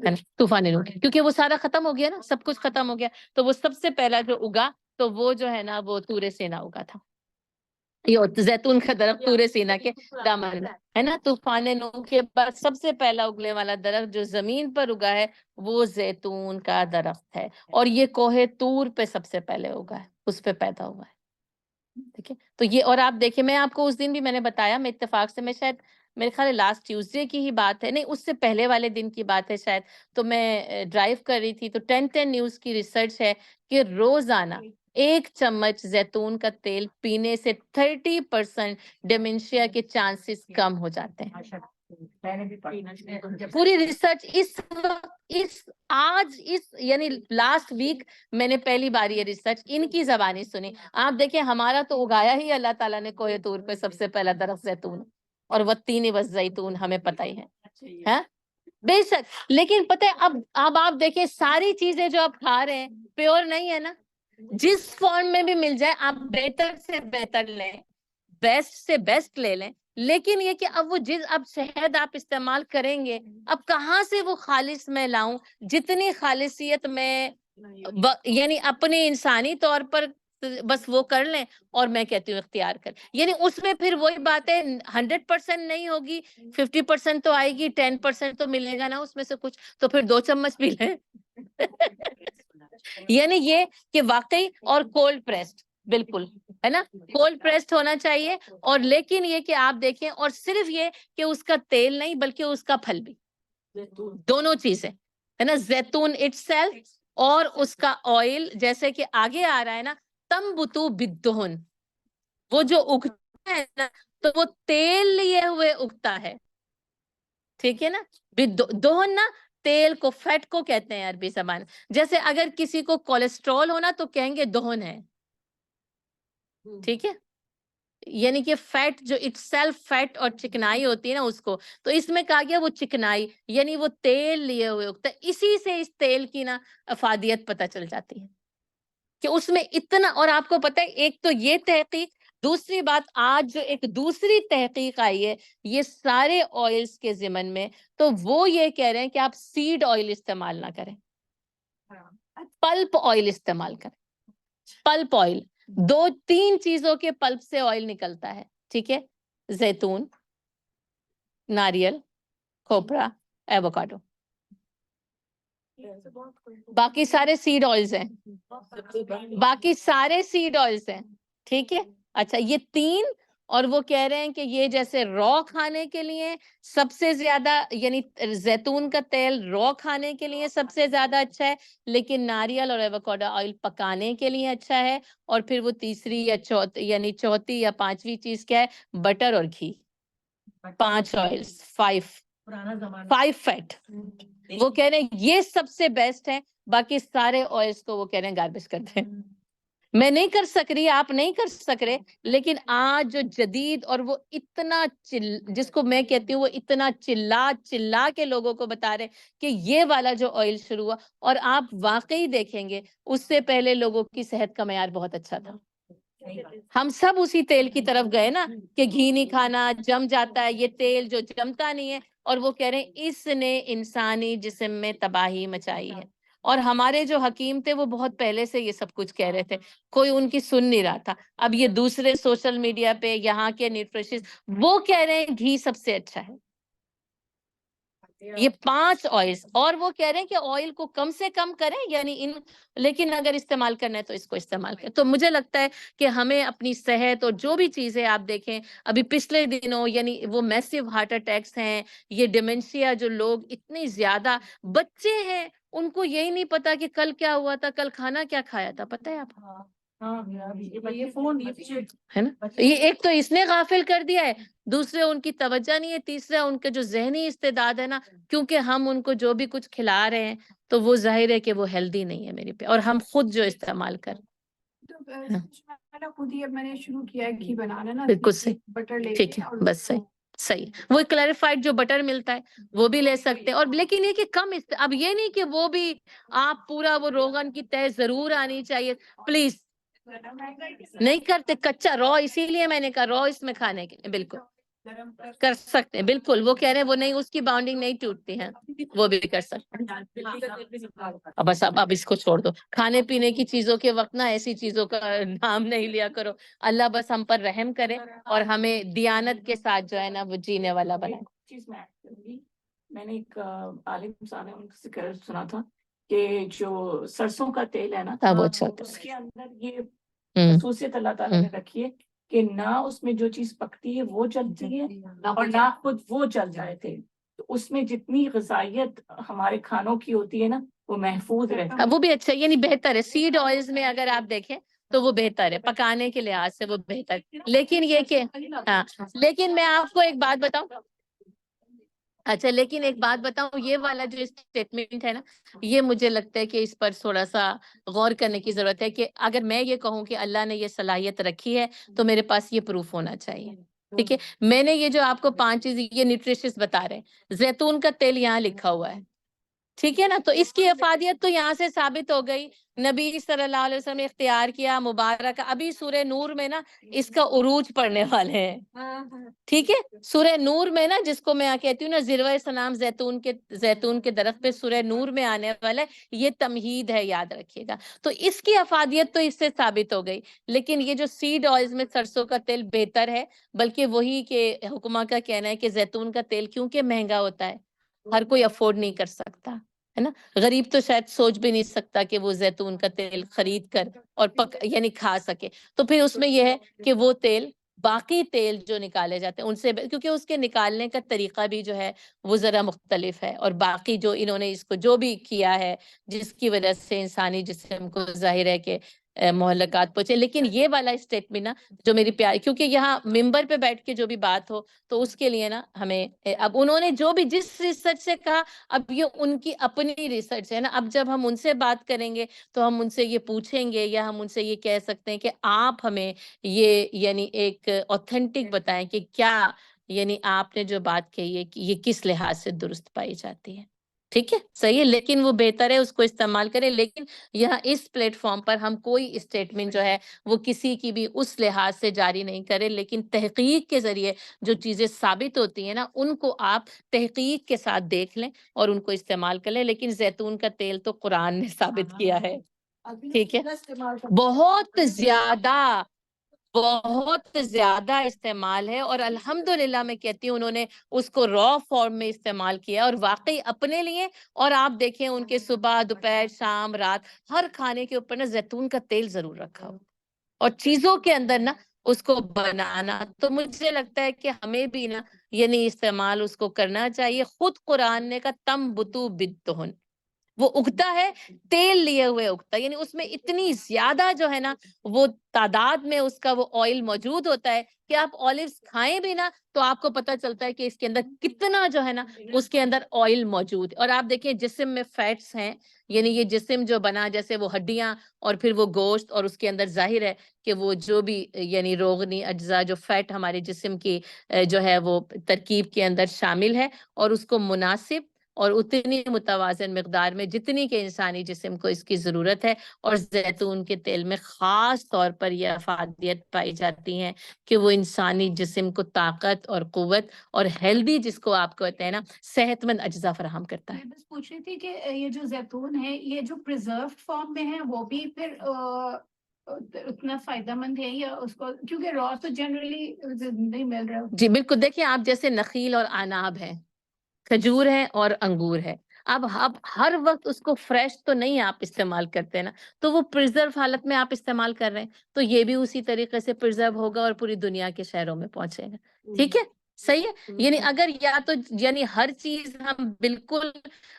نا. طوفان نوح، کیونکہ وہ سارا ختم ہو گیا نا، سب کچھ ختم ہو گیا، تو وہ سب سے پہلا جو اگا تو وہ جو ہے نا وہ طور سینا اگا تھا. یہ زیتون کا درخت طور سینا کے دامن میں ہے نا. طوفان نوح کے بعد سب سے پہلا اگنے والا درخت جو زمین پر اگا ہے وہ زیتون کا درخت ہے. اور یہ کوہ طور پہ سب سے پہلے اگا ہے، اس پہ پیدا ہوا ہے. ٹھیک ہے، تو یہ، اور آپ دیکھیں میں آپ کو اس دن بھی میں نے بتایا، میں اتفاق سے، میں شاید میرے خیال لاسٹ ٹیوزڈے کی ہی بات ہے، نہیں اس سے پہلے والے دن کی بات ہے شاید، تو میں ڈرائیو کر رہی تھی تو 10 نیوز کی ریسرچ ہے کہ روزانہ 1 چمچ زیتون کا تیل پینے سے 30% ڈیمنشیا کے چانسز کم ہو جاتے ہیں. پوری ریسرچ آج یعنی لاسٹ ویک میں نے پہلی بار یہ ریسرچ ان کی زبانی سنی. آپ دیکھیں ہمارا تو اگایا ہی اللہ تعالیٰ نے کوہ طور پہ سب سے پہلا درخت زیتون، اور والتین والزیتون ہمیں پتہ ہی ہے بے شک. لیکن پتہ ہے اب آپ دیکھیں ساری چیزیں جو آپ کھا رہے ہیں پیور نہیں ہے نا. جس فارم میں بھی مل جائے آپ بہتر سے بہتر لیں، بیسٹ سے بیسٹ لے لیں، لیکن یہ کہ اب وہ اب شہد آپ استعمال کریں گے، اب کہاں سے وہ خالص میں لاؤں؟ جتنی خالصیت میں یعنی اپنے انسانی طور پر بس وہ کر لیں، اور میں کہتی ہوں اختیار کر، یعنی اس میں پھر وہی بات ہے 100% نہیں ہوگی، 50% تو آئے گی، 10% تو ملے گا نا اس میں سے کچھ، تو پھر 2 چمچ پی لیں. یعنی یہ کہ واقعی، اور کولڈ پریسڈ بالکل ہے نا، کولڈ پریسڈ ہونا چاہیے. اور لیکن یہ کہ آپ دیکھیں، اور صرف یہ کہ اس کا تیل نہیں بلکہ اس کا پھل بھی، دونوں چیزیں ہے نا، زیتون اٹ سیلف اور اس کا آئل، جیسے کہ آگے آ رہا ہے نا، تنبتو بالدہن، وہ جو اگتا ہے نا تو وہ تیل لیے ہوئے اگتا ہے. ٹھیک ہے نا، دہن نا تیل کو، فیٹ کو کہتے ہیں عربی زبان. جیسے اگر کسی کو کولیسٹرول ہونا تو کہیں گے دہن ہے. ٹھیک ہے، یعنی کہ فیٹ جو اٹ سیلف فیٹ اور چکنائی ہوتی ہے نا اس کو، تو اس میں کہا گیا وہ چکنائی یعنی وہ تیل لیے ہوئے اگتا ہے. اسی سے اس تیل کی نا افادیت پتہ چل جاتی ہے کہ اس میں اتنا. اور آپ کو پتہ ہے ایک تو یہ تحقیق، دوسری بات آج جو ایک دوسری تحقیق آئی ہے یہ سارے آئلز کے ضمن میں، تو وہ یہ کہہ رہے ہیں کہ آپ سیڈ آئل استعمال نہ کریں، پلپ آئل استعمال کریں. پلپ آئل 2-3 چیزوں کے پلپ سے آئل نکلتا ہے. ٹھیک ہے، زیتون، ناریل، کھوپرا، ایووکاڈو، باقی سارے سیڈ آئلز ہیں، باقی سارے سیڈ آئلز ہیں. ٹھیک ہے، اچھا یہ 3. اور وہ کہہ رہے ہیں کہ یہ جیسے رو کھانے کے لیے سب سے زیادہ، یعنی زیتون کا تیل رو کھانے کے لیے سب سے زیادہ اچھا ہے، لیکن ناریل اور ایووکاڈو آئل پکانے کے لیے اچھا ہے. اور پھر وہ تیسری یا چوتھی یا 5ویں چیز کیا ہے؟ بٹر اور گھی. 5 آئلز، 5 فیٹ. وہ کہہ رہے ہیں یہ سب سے بیسٹ ہے، باقی سارے آئلز کو وہ کہہ رہے ہیں گاربیج کرتے ہیں. میں نہیں کر سک رہی, آپ نہیں کر سک رہے, لیکن آج جو جدید اور وہ اتنا جس کو میں کہتی ہوں وہ اتنا چلا کے لوگوں کو بتا رہے کہ یہ والا جو آئل شروع ہوا, اور آپ واقعی دیکھیں گے اس سے پہلے لوگوں کی صحت کا معیار بہت اچھا تھا. ہم سب اسی تیل کی طرف گئے نا کہ گھی نہیں کھانا, جم جاتا ہے, یہ تیل جو جمتا نہیں ہے, اور وہ کہہ رہے ہیں اس نے انسانی جسم میں تباہی مچائی ہے. اور ہمارے جو حکیم تھے وہ بہت پہلے سے یہ سب کچھ کہہ رہے تھے, کوئی ان کی سن نہیں رہا تھا. اب یہ دوسرے سوشل میڈیا پہ یہاں کے نیوٹریشنسٹ وہ کہہ رہے ہیں گھی سب سے اچھا ہے. یہ 5 آئلس, اور وہ کہہ رہے ہیں کہ آئل کو کم سے کم کریں, یعنی لیکن اگر استعمال کرنا ہے تو اس کو استعمال کریں. تو مجھے لگتا ہے کہ ہمیں اپنی صحت اور جو بھی چیزیں آپ دیکھیں ابھی پچھلے دنوں, یعنی وہ میسیو ہارٹ اٹیکس ہیں, یہ ڈیمنشیا, جو لوگ اتنی زیادہ بچے ہیں ان کو یہی نہیں پتا کہ کل کیا ہوا تھا, کل کھانا کیا کھایا تھا, پتہ ہے آپ کو, ہے نا. یہ ایک تو اس نے غافل کر دیا ہے, دوسرے ان کی توجہ نہیں ہے, تیسرا ان کے جو ذہنی استعداد ہے نا, کیونکہ ہم ان کو جو بھی کچھ کھلا رہے ہیں تو وہ ظاہر ہے کہ وہ ہیلدی نہیں ہے میری پہ, اور ہم خود جو استعمال کر خود ہی اب میں نے شروع کیا ہے گھی بنانا نا, بالکل صحیح, بٹر لے ٹھیک کے, ہے, اور بس صحیح. وہ کلیریفائڈ جو بٹر ملتا ہے وہ بھی لے سکتے ہیں, اور لیکن یہ کہ کم اب یہ نہیں کہ وہ بھی آپ پورا وہ روغن کی تہ ضرور آنی چاہیے, پلیز نہیں کرتے کچا رو, اسی لیے میں نے کہا رو اس میں کھانے کے لیے بالکل کر سکتے ہیں. بالکل وہ کہہ رہے ہیں وہ نہیں, اس کی باؤنڈنگ نہیں ٹوٹتی ہے, وہ بھی کر سکتے ہیں. بس اب اس کو چھوڑ دو, کھانے پینے کی چیزوں کے وقت نا ایسی چیزوں کا نام نہیں لیا کرو. اللہ بس ہم پر رحم کرے اور ہمیں دیانت کے ساتھ جو ہے نا وہ جینے والا بنائے. چیز میں ایڈ کروں گی, میں نے ایک عالم صاحب نے ان سے سنا تھا کہ جو سرسوں کا تیل ہے نا, وہ اچھا ہوتا اس کے اندر یہ ہے. خصوصیت اللہ تعالیٰ نے رکھی ہے کہ نہ اس میں جو چیز پکتی ہے وہ جلتی ہے, اور نہ خود وہ جل جائے تھے. تو اس میں جتنی غذائیت ہمارے کھانوں کی ہوتی ہے نا وہ محفوظ رہتا ہے. وہ بھی اچھا, یعنی بہتر ہے. سیڈ آئلز میں اگر آپ دیکھیں تو وہ بہتر ہے, پکانے کے لحاظ سے وہ بہتر. لیکن یہ کہ ہاں, لیکن میں آپ کو ایک بات بتاؤں, اچھا لیکن ایک بات بتاؤں, یہ والا جو اسٹیٹمنٹ ہے نا, یہ مجھے لگتا ہے کہ اس پر تھوڑا سا غور کرنے کی ضرورت ہے, کہ اگر میں یہ کہوں کہ اللہ نے یہ صلاحیت رکھی ہے تو میرے پاس یہ پروف ہونا چاہیے. ٹھیک ہے, میں نے یہ جو آپ کو 5 چیز یہ نیوٹریشنس بتا رہے ہیں, زیتون کا تیل یہاں لکھا ہوا ہے, ٹھیک ہے نا, تو اس کی افادیت تو یہاں سے ثابت ہو گئی. نبی صلی اللہ علیہ وسلم نے اختیار کیا مبارک. ابھی سورہ نور میں نا اس کا عروج پڑھنے والے ہیں, ٹھیک ہے, سورہ نور میں نا, جس کو میں کہتی ہوں نا ذروہ سنام, زیتون کے درخت پہ سورہ نور میں آنے والا ہے, یہ تمہید ہے, یاد رکھیے گا. تو اس کی افادیت تو اس سے ثابت ہو گئی. لیکن یہ جو سیڈ آئلز میں سرسوں کا تیل بہتر ہے, بلکہ وہی کہ حکمہ کا کہنا ہے کہ زیتون کا تیل کیونکہ مہنگا ہوتا ہے, ہر کوئی افورڈ نہیں کر سکتا, ہے نا. غریب تو شاید سوچ بھی نہیں سکتا کہ وہ زیتون کا تیل خرید کر اور یعنی کھا سکے. تو پھر اس میں یہ ہے کہ وہ تیل, باقی تیل جو نکالے جاتے ہیں ان سے, کیونکہ اس کے نکالنے کا طریقہ بھی جو ہے وہ ذرا مختلف ہے, اور باقی جو انہوں نے اس کو جو بھی کیا ہے جس کی وجہ سے انسانی جسم کو ظاہر ہے کہ مہلکات پہنچے. لیکن یہ والا اسٹیٹمنٹ نا جو میری پیاری, کیونکہ یہاں ممبر پہ بیٹھ کے جو بھی بات ہو تو اس کے لیے نا ہمیں, اب انہوں نے جو بھی جس ریسرچ سے کہا, اب یہ ان کی اپنی ریسرچ ہے نا. اب جب ہم ان سے بات کریں گے تو ہم ان سے یہ پوچھیں گے, یا ہم ان سے یہ کہہ سکتے ہیں کہ آپ ہمیں یہ یعنی ایک اوتھینٹک بتائیں کہ کیا یعنی آپ نے جو بات کہی ہے کہ یہ کس لحاظ سے درست پائی جاتی ہے. ٹھیک ہے, صحیح ہے, لیکن وہ بہتر ہے اس کو استعمال کریں. لیکن یہاں اس پلیٹ فارم پر ہم کوئی اسٹیٹمنٹ جو ہے وہ کسی کی بھی اس لحاظ سے جاری نہیں کریں, لیکن تحقیق کے ذریعے جو چیزیں ثابت ہوتی ہیں نا ان کو آپ تحقیق کے ساتھ دیکھ لیں اور ان کو استعمال کر لیں. لیکن زیتون کا تیل تو قرآن نے ثابت کیا ہے, ٹھیک ہے, بہت زیادہ استعمال ہے. اور الحمدللہ میں کہتی ہوں انہوں نے اس کو را فارم میں استعمال کیا, اور واقعی اپنے لیے. اور آپ دیکھیں ان کے صبح, دوپہر, شام, رات, ہر کھانے کے اوپر نا زیتون کا تیل ضرور رکھا ہو, اور چیزوں کے اندر نا اس کو بنانا. تو مجھے لگتا ہے کہ ہمیں بھی نا یعنی استعمال اس کو کرنا چاہیے. خود قرآن نے کا تم بتو بدہن, وہ اگتا ہے تیل لیے ہوئے اگتا ہے، یعنی اس میں اتنی زیادہ جو ہے نا وہ تعداد میں اس کا وہ آئل موجود ہوتا ہے کہ آپ آلیوز کھائیں بھی نا تو آپ کو پتہ چلتا ہے کہ اس کے اندر کتنا جو ہے نا اس کے اندر آئل موجود ہے۔ اور آپ دیکھیں جسم میں فیٹس ہیں، یعنی یہ جسم جو بنا جیسے وہ ہڈیاں اور پھر وہ گوشت، اور اس کے اندر ظاہر ہے کہ وہ جو بھی یعنی روغنی اجزاء جو فیٹ ہمارے جسم کی جو ہے وہ ترکیب کے اندر شامل ہے، اور اس کو مناسب اور اتنی متوازن مقدار میں جتنی کہ انسانی جسم کو اس کی ضرورت ہے۔ اور زیتون کے تیل میں خاص طور پر یہ افادیت پائی جاتی ہیں کہ وہ انسانی جسم کو طاقت اور قوت اور ہیلدی، جس کو آپ کہتے ہیں نا صحت مند اجزاء فراہم کرتا ہے۔ میں بس پوچھ رہی تھی کہ یہ جو زیتون ہے یہ جو پریزروڈ فارم میں ہے وہ بھی پھر اتنا فائدہ مند ہے، یا اس کو کیونکہ را تو جنرلی نہیں مل رہا؟ جی بالکل، دیکھیں آپ جیسے نخیل اور عناب ہیں، کھجور ہے اور انگور ہے، اب ہر وقت اس کو فریش تو نہیں آپ استعمال کرتے نا، تو وہ پریزرو حالت میں آپ استعمال کر رہے ہیں، تو یہ بھی اسی طریقے سے پریزرو ہوگا اور پوری دنیا کے شہروں میں پہنچے گا۔ ٹھیک ہے، صحیح ہے، یعنی اگر یا تو یعنی ہر چیز ہم بالکل،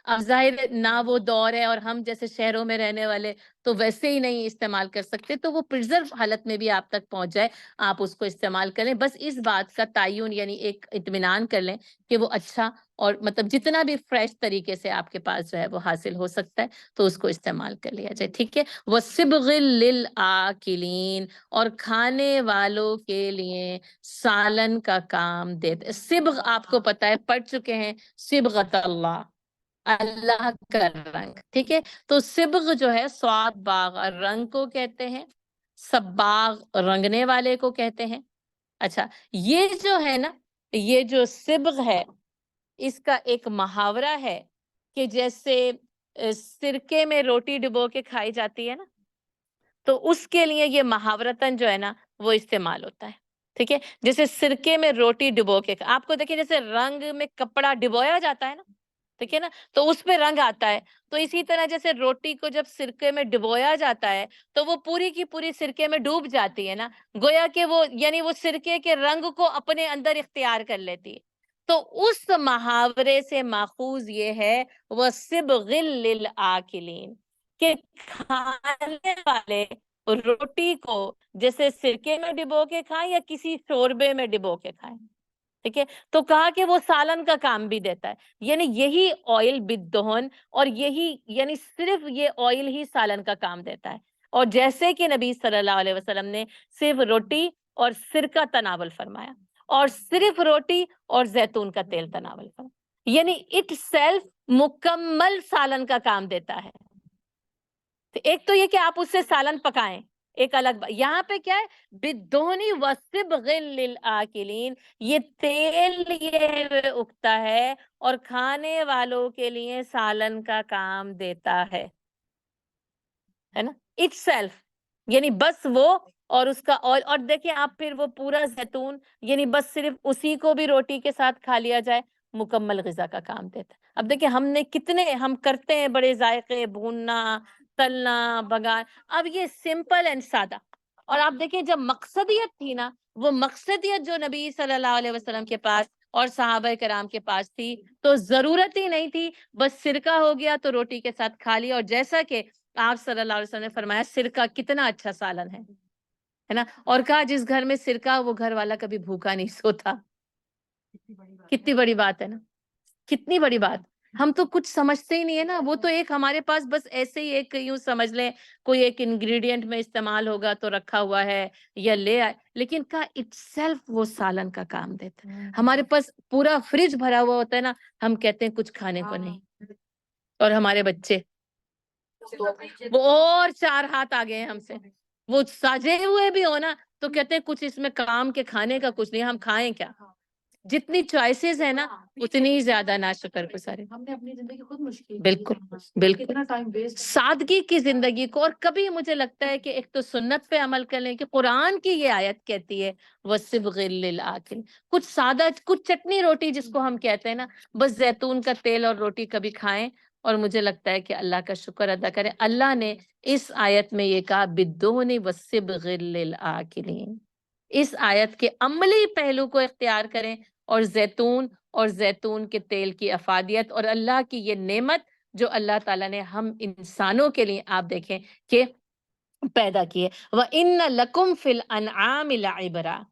اب ظاہر ہے نہ وہ دور ہے اور ہم جیسے شہروں میں رہنے والے تو ویسے ہی نہیں استعمال کر سکتے، تو وہ پریزرو حالت میں بھی آپ تک پہنچ جائے آپ اس کو استعمال کریں۔ بس اس بات کا تعین یعنی ایک اطمینان کر لیں کہ وہ اچھا اور مطلب جتنا بھی فریش طریقے سے آپ کے پاس جو ہے وہ حاصل ہو سکتا ہے تو اس کو استعمال کر لیا جائے۔ ٹھیک ہے، وَصِبْغٍ لِّلْآكِلِينَ، اور کھانے والوں کے لیے سالن کا کام دیتے۔ صبغ آپ کو پتہ ہے پڑھ چکے ہیں، صبغۃ اللہ، اللہ کا رنگ۔ ٹھیک ہے، تو صبغ جو ہے سواد باغ رنگ کو کہتے ہیں، صباغ رنگنے والے کو کہتے ہیں۔ اچھا، یہ جو ہے نا یہ جو صبغ ہے اس کا ایک محاورہ ہے کہ جیسے سرکے میں روٹی ڈبو کے کھائی جاتی ہے نا، تو اس کے لیے یہ محاورتاً جو ہے نا وہ استعمال ہوتا ہے۔ ٹھیک ہے، جیسے سرکے میں روٹی ڈبو کے آپ کو دیکھیں جیسے رنگ میں کپڑا ڈبویا جاتا ہے نا، ٹھیک ہے نا، تو اس پہ رنگ آتا ہے، تو اسی طرح جیسے روٹی کو جب سرکے میں ڈبویا جاتا ہے تو وہ پوری کی پوری سرکے میں ڈوب جاتی ہے نا، گویا کہ وہ یعنی وہ سرکے کے رنگ کو اپنے اندر اختیار کر لیتی ہے۔ تو اس محاورے سے ماخوذ یہ ہے وَصِبْغٍ لِّلْآكِلِينَ، کہ کھانے والے روٹی کو جیسے سرکے میں ڈبو کے کھائیں یا کسی شوربے میں ڈبو کے کھائیں۔ ٹھیک ہے، تو کہا کہ وہ سالن کا کام بھی دیتا ہے، یعنی یہی آئل بالدہن، اور یہی یعنی صرف یہ آئل ہی سالن کا کام دیتا ہے۔ اور جیسے کہ نبی صلی اللہ علیہ وسلم نے صرف روٹی اور سرکہ تناول فرمایا، اور صرف روٹی اور زیتون کا تیل تناول فرمایا، یعنی اٹ سیلف مکمل سالن کا کام دیتا ہے۔ تو ایک تو یہ کہ آپ اس سے سالن پکائیں، ایک الگ یہاں پہ کیا ہے بدونی وَصِبْغٍ لِّلْآكِلِينَ، یہ تیل یہ اگتا ہے اور کھانے والوں کے لیے سالن کا کام دیتا ہے نا، اٹ سیلف، یعنی بس وہ اور اس کا آئل۔ اور دیکھیں آپ پھر وہ پورا زیتون یعنی بس صرف اسی کو بھی روٹی کے ساتھ کھا لیا جائے، مکمل غذا کا کام دیتا ہے۔ اب دیکھیں ہم نے کتنے ہم کرتے ہیں بڑے ذائقے، بھوننا، تلنا، بگار، اب یہ سمپل اینڈ سادہ۔ اور آپ دیکھیں جب مقصدیت تھی نا، وہ مقصدیت جو نبی صلی اللہ علیہ وسلم کے پاس اور صحابہ کرام کے پاس تھی تو ضرورت ہی نہیں تھی، بس سرکہ ہو گیا تو روٹی کے ساتھ کھا لیا۔ اور جیسا کہ آپ صلی اللہ علیہ وسلم نے فرمایا سرکہ کتنا اچھا سالن ہے نا، اور کہا جس گھر میں سرکہ وہ گھر والا کبھی بھوکا نہیں سوتا۔ کتنی بڑی بات ہے نا، کتنی بڑی بات، ہم تو کچھ سمجھتے ہی نہیں ہے نا، وہ تو ایک ہمارے پاس بس ایسے ہی ایک یوں سمجھ لیں کوئی ایک انگریڈینٹ میں استعمال ہوگا تو رکھا ہوا ہے یا لے آئے، لیکن کا اٹ سیلف وہ سالن کا کام دیتا ہے۔ ہمارے پاس پورا فریج بھرا ہوا ہوتا ہے نا، ہم کہتے ہیں کچھ کھانے کو نہیں، اور ہمارے بچے وہ اور 4 ہاتھ آگے ہیں ہم سے، وہ سجے ہوئے بھی ہو نا تو کہتے ہیں کچھ اس میں کام کے کھانے کا کچھ نہیں، ہم کھائیں کیا؟ جتنی چوائسیز ہیں نا اتنی زیادہ ناشکر گزارے۔ ہم نے اپنی زندگی خود مشکل کی بالکل ہے۔ بالکل، کتنا ٹائم ویسٹ، سادگی کی زندگی کو۔ اور کبھی مجھے لگتا ہے کہ ایک تو سنت پہ عمل کر لیں کہ قرآن کی یہ آیت کہتی ہے وَصِبْغٍ لِّلْآكِلِ، کچھ سادہ کچھ چٹنی روٹی جس کو ہم کہتے ہیں نا، بس زیتون کا تیل اور روٹی کبھی کھائیں، اور مجھے لگتا ہے کہ اللہ کا شکر ادا کریں۔ اللہ نے اس آیت میں یہ کہا بِالدُّہْنِ وَالصِّبْغِ لِّلْآكِلِينَ، اس آیت کے عملی پہلو کو اختیار کریں، اور زیتون کے تیل کی افادیت اور اللہ کی یہ نعمت جو اللہ تعالیٰ نے ہم انسانوں کے لیے آپ دیکھیں کہ پیدا کیے. وَإِنَّ لَكُمْ فِي الْأَنْعَامِ لَعِبْرَةً،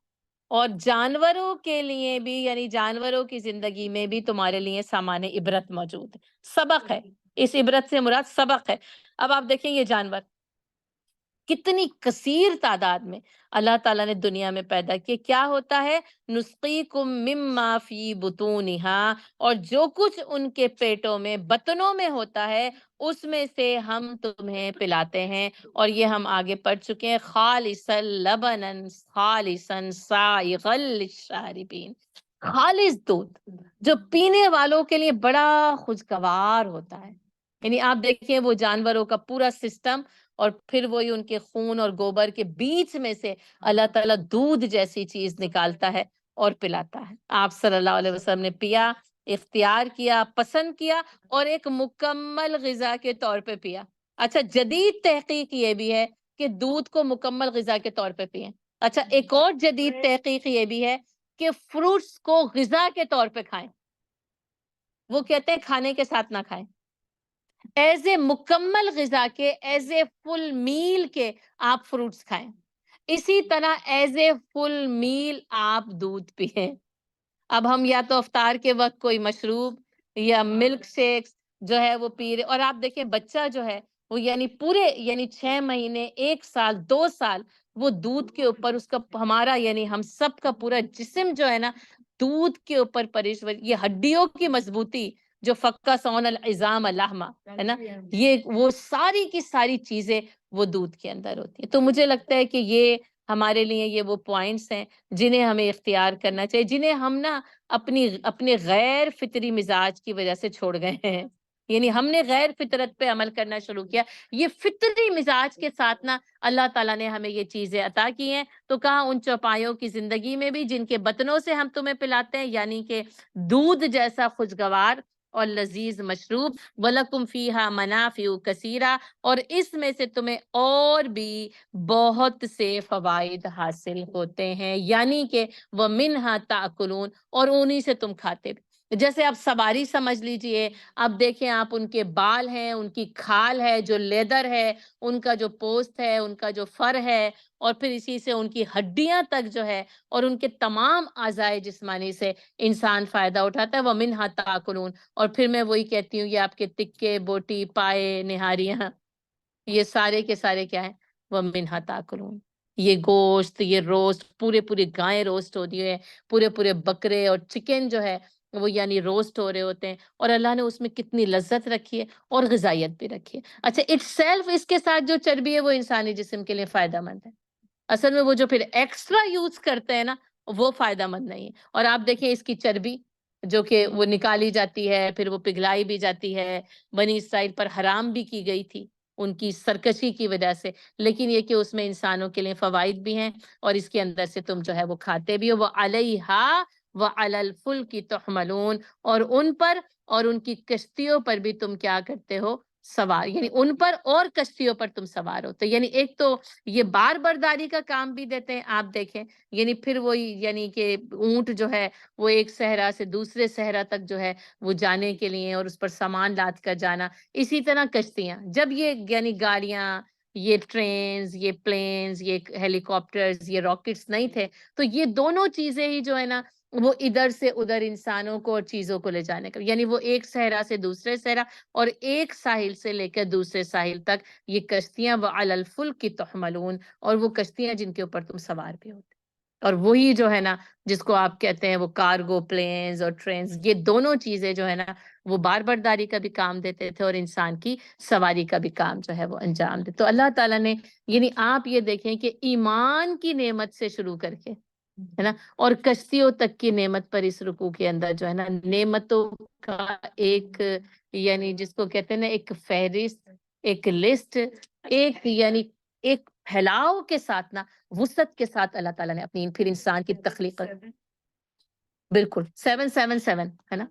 اور جانوروں کے لیے بھی، یعنی جانوروں کی زندگی میں بھی تمہارے لیے سامان عبرت موجود ہے، سبق ہے. اس عبرت سے مراد سبق ہے. اب آپ دیکھیں یہ جانور کتنی کثیر تعداد میں اللہ تعالیٰ نے دنیا میں پیدا کیے. کیا ہوتا ہے؟ نسقیکم مما فی بطونہا، اور جو کچھ ان کے پیٹوں میں، بطنوں میں ہوتا ہے، اس میں سے ہم تمہیں پلاتے ہیں. اور یہ ہم آگے پڑھ چکے ہیں، خالصا لبنا خالصا سائغا للشاربین، خالص دودھ جو پینے والوں کے لیے بڑا خوشگوار ہوتا ہے. یعنی آپ دیکھیں وہ جانوروں کا پورا سسٹم، اور پھر وہی ان کے خون اور گوبر کے بیچ میں سے اللہ تعالیٰ دودھ جیسی چیز نکالتا ہے اور پلاتا ہے. آپ صلی اللہ علیہ وسلم نے پیا، اختیار کیا، پسند کیا، اور ایک مکمل غذا کے طور پہ پیا. اچھا، جدید تحقیق یہ بھی ہے کہ دودھ کو مکمل غذا کے طور پہ پئیں. اچھا، ایک اور جدید تحقیق یہ بھی ہے کہ فروٹس کو غذا کے طور پہ کھائیں. وہ کہتے ہیں کھانے کے ساتھ نہ کھائیں، ایز اے مکمل غذا کے، ایز اے فل میل کے آپ فروٹس کھائیں. اسی طرح ایز اے فل میل آپ دودھ پئیں. اب ہم یا تو افطار کے وقت کوئی مشروب یا ملک شیکس جو ہے وہ پی رہے، اور آپ دیکھیں بچہ جو ہے وہ یعنی پورے 6 مہینے، 1 سال، 2 سال وہ دودھ کے اوپر، اس کا ہمارا یعنی ہم سب کا پورا جسم جو ہے نا دودھ کے اوپر یہ ہڈیوں کی مضبوطی جو فقہ صون العظام لحمہ ہے نا، یہ وہ ساری کی ساری چیزیں وہ دودھ کے اندر ہوتی ہیں. تو مجھے لگتا ہے کہ یہ ہمارے لیے یہ وہ پوائنٹس ہیں جنہیں ہمیں اختیار کرنا چاہیے، جنہیں ہم نا اپنے غیر فطری مزاج کی وجہ سے چھوڑ گئے ہیں. یعنی ہم نے غیر فطرت پہ عمل کرنا شروع کیا. یہ فطری مزاج کے ساتھ نا اللہ تعالیٰ نے ہمیں یہ چیزیں عطا کی ہیں. تو کہا ان چوپایوں کی زندگی میں بھی جن کے بطنوں سے ہم تمہیں پلاتے ہیں، یعنی کہ دودھ جیسا خوشگوار اور لذیذ مشروب، وَلَكُمْ فِيهَا مَنَافِعُ كَثِيرَةٌ، اور اس میں سے تمہیں اور بھی بہت سے فوائد حاصل ہوتے ہیں، یعنی کہ وَمِنْهَا تَأْكُلُونَ، اور انہی سے تم کھاتے بھی. جیسے آپ سواری سمجھ لیجئے، اب دیکھیں آپ ان کے بال ہیں، ان کی کھال ہے جو لیدر ہے، ان کا جو پوست ہے، ان کا جو فر ہے، اور پھر اسی سے ان کی ہڈیاں تک جو ہے، اور ان کے تمام اعضائے جسمانی سے انسان فائدہ اٹھاتا ہے. وَمِنْهَا تَأْكُلُونَ، اور پھر میں وہی کہتی ہوں، یہ آپ کے تکے، بوٹی، پائے، نہاریاں، یہ سارے کے سارے کیا ہیں؟ وَمِنْهَا تَأْكُلُونَ. یہ گوشت، یہ روسٹ، پورے گائیں روسٹ ہوتی ہے، پورے بکرے اور چکن جو ہے وہ یعنی روسٹ ہو رہے ہوتے ہیں، اور اللہ نے اس میں کتنی لذت رکھی ہے اور غذائیت بھی رکھی ہے. اچھا، اٹ سیلف اس کے ساتھ جو چربی ہے وہ انسانی جسم کے لیے فائدہ مند ہے. اصل میں وہ جو پھر ایکسٹرا یوز کرتے ہیں نا وہ فائدہ مند نہیں ہے. اور آپ دیکھیں اس کی چربی جو کہ وہ نکالی جاتی ہے، پھر وہ پگھلائی بھی جاتی ہے، بنی اسرائیل پر حرام بھی کی گئی تھی ان کی سرکشی کی وجہ سے، لیکن یہ کہ اس میں انسانوں کے لیے فوائد بھی ہیں، اور اس کے اندر سے تم جو ہے وہ کھاتے بھی ہو. وَعَلَيْهَا وَعَلَى الْفُلْكِ تُحْمَلُونَ، اور ان پر اور ان کی کشتیوں پر بھی تم کیا کرتے ہو؟ سوار، یعنی ان پر اور کشتیوں پر تم سوار ہوتے. یعنی ایک تو یہ بار برداری کا کام بھی دیتے ہیں. آپ دیکھیں یعنی پھر وہی یعنی کہ اونٹ جو ہے وہ ایک صحرا سے دوسرے صحرا تک جو ہے وہ جانے کے لیے، اور اس پر سامان لاد کر جانا. اسی طرح کشتیاں، جب یہ یعنی گاڑیاں، یہ ٹرینز، یہ پلینز، یہ ہیلی کاپٹرز، یہ راکٹس نہیں تھے، تو یہ دونوں چیزیں ہی جو ہے نا وہ ادھر سے ادھر انسانوں کو اور چیزوں کو لے جانے کا، یعنی وہ ایک صحرا سے دوسرے صحرا اور ایک ساحل سے لے کر دوسرے ساحل تک یہ کشتیاں. وَعَلَى الْفُلْكِ تُحْمَلُونَ، اور وہ کشتیاں جن کے اوپر تم سوار بھی ہوتے. اور وہی جو ہے نا جس کو آپ کہتے ہیں وہ کارگو پلینز اور ٹرینز، یہ دونوں چیزیں جو ہے نا وہ بار برداری کا بھی کام دیتے تھے اور انسان کی سواری کا بھی کام جو ہے وہ انجام دیتے. تو اللہ تعالیٰ نے یعنی آپ یہ دیکھیں کہ ایمان کی نعمت سے شروع کر کے ہے نا اور کشتیوں تک کی نعمت پر اس رکوع کے اندر جو ہے نا نعمتوں کا ایک یعنی جس کو کہتے ہیں نا ایک فہرست، ایک لسٹ، ایک یعنی ایک پھیلاؤ کے ساتھ نا وسعت کے ساتھ اللہ تعالیٰ نے اپنی پھر انسان کی تخلیق بالکل 777 ہے نا.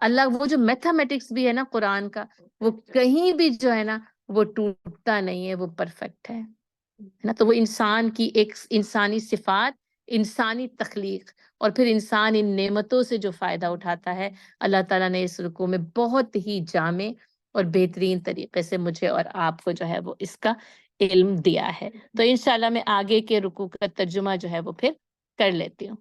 اللہ وہ جو میتھمیٹکس بھی ہے نا قرآن کا، وہ کہیں بھی جو ہے نا وہ ٹوٹتا نہیں ہے، وہ پرفیکٹ ہے نا. تو وہ انسان کی ایک انسانی صفات انسانی تخلیق اور پھر انسان ان نعمتوں سے جو فائدہ اٹھاتا ہے، اللہ تعالیٰ نے اس رکوع میں بہت ہی جامع اور بہترین طریقے سے مجھے اور آپ کو جو ہے وہ اس کا علم دیا ہے۔ تو انشاءاللہ میں آگے کے رکوع کا ترجمہ جو ہے وہ پھر کر لیتی ہوں۔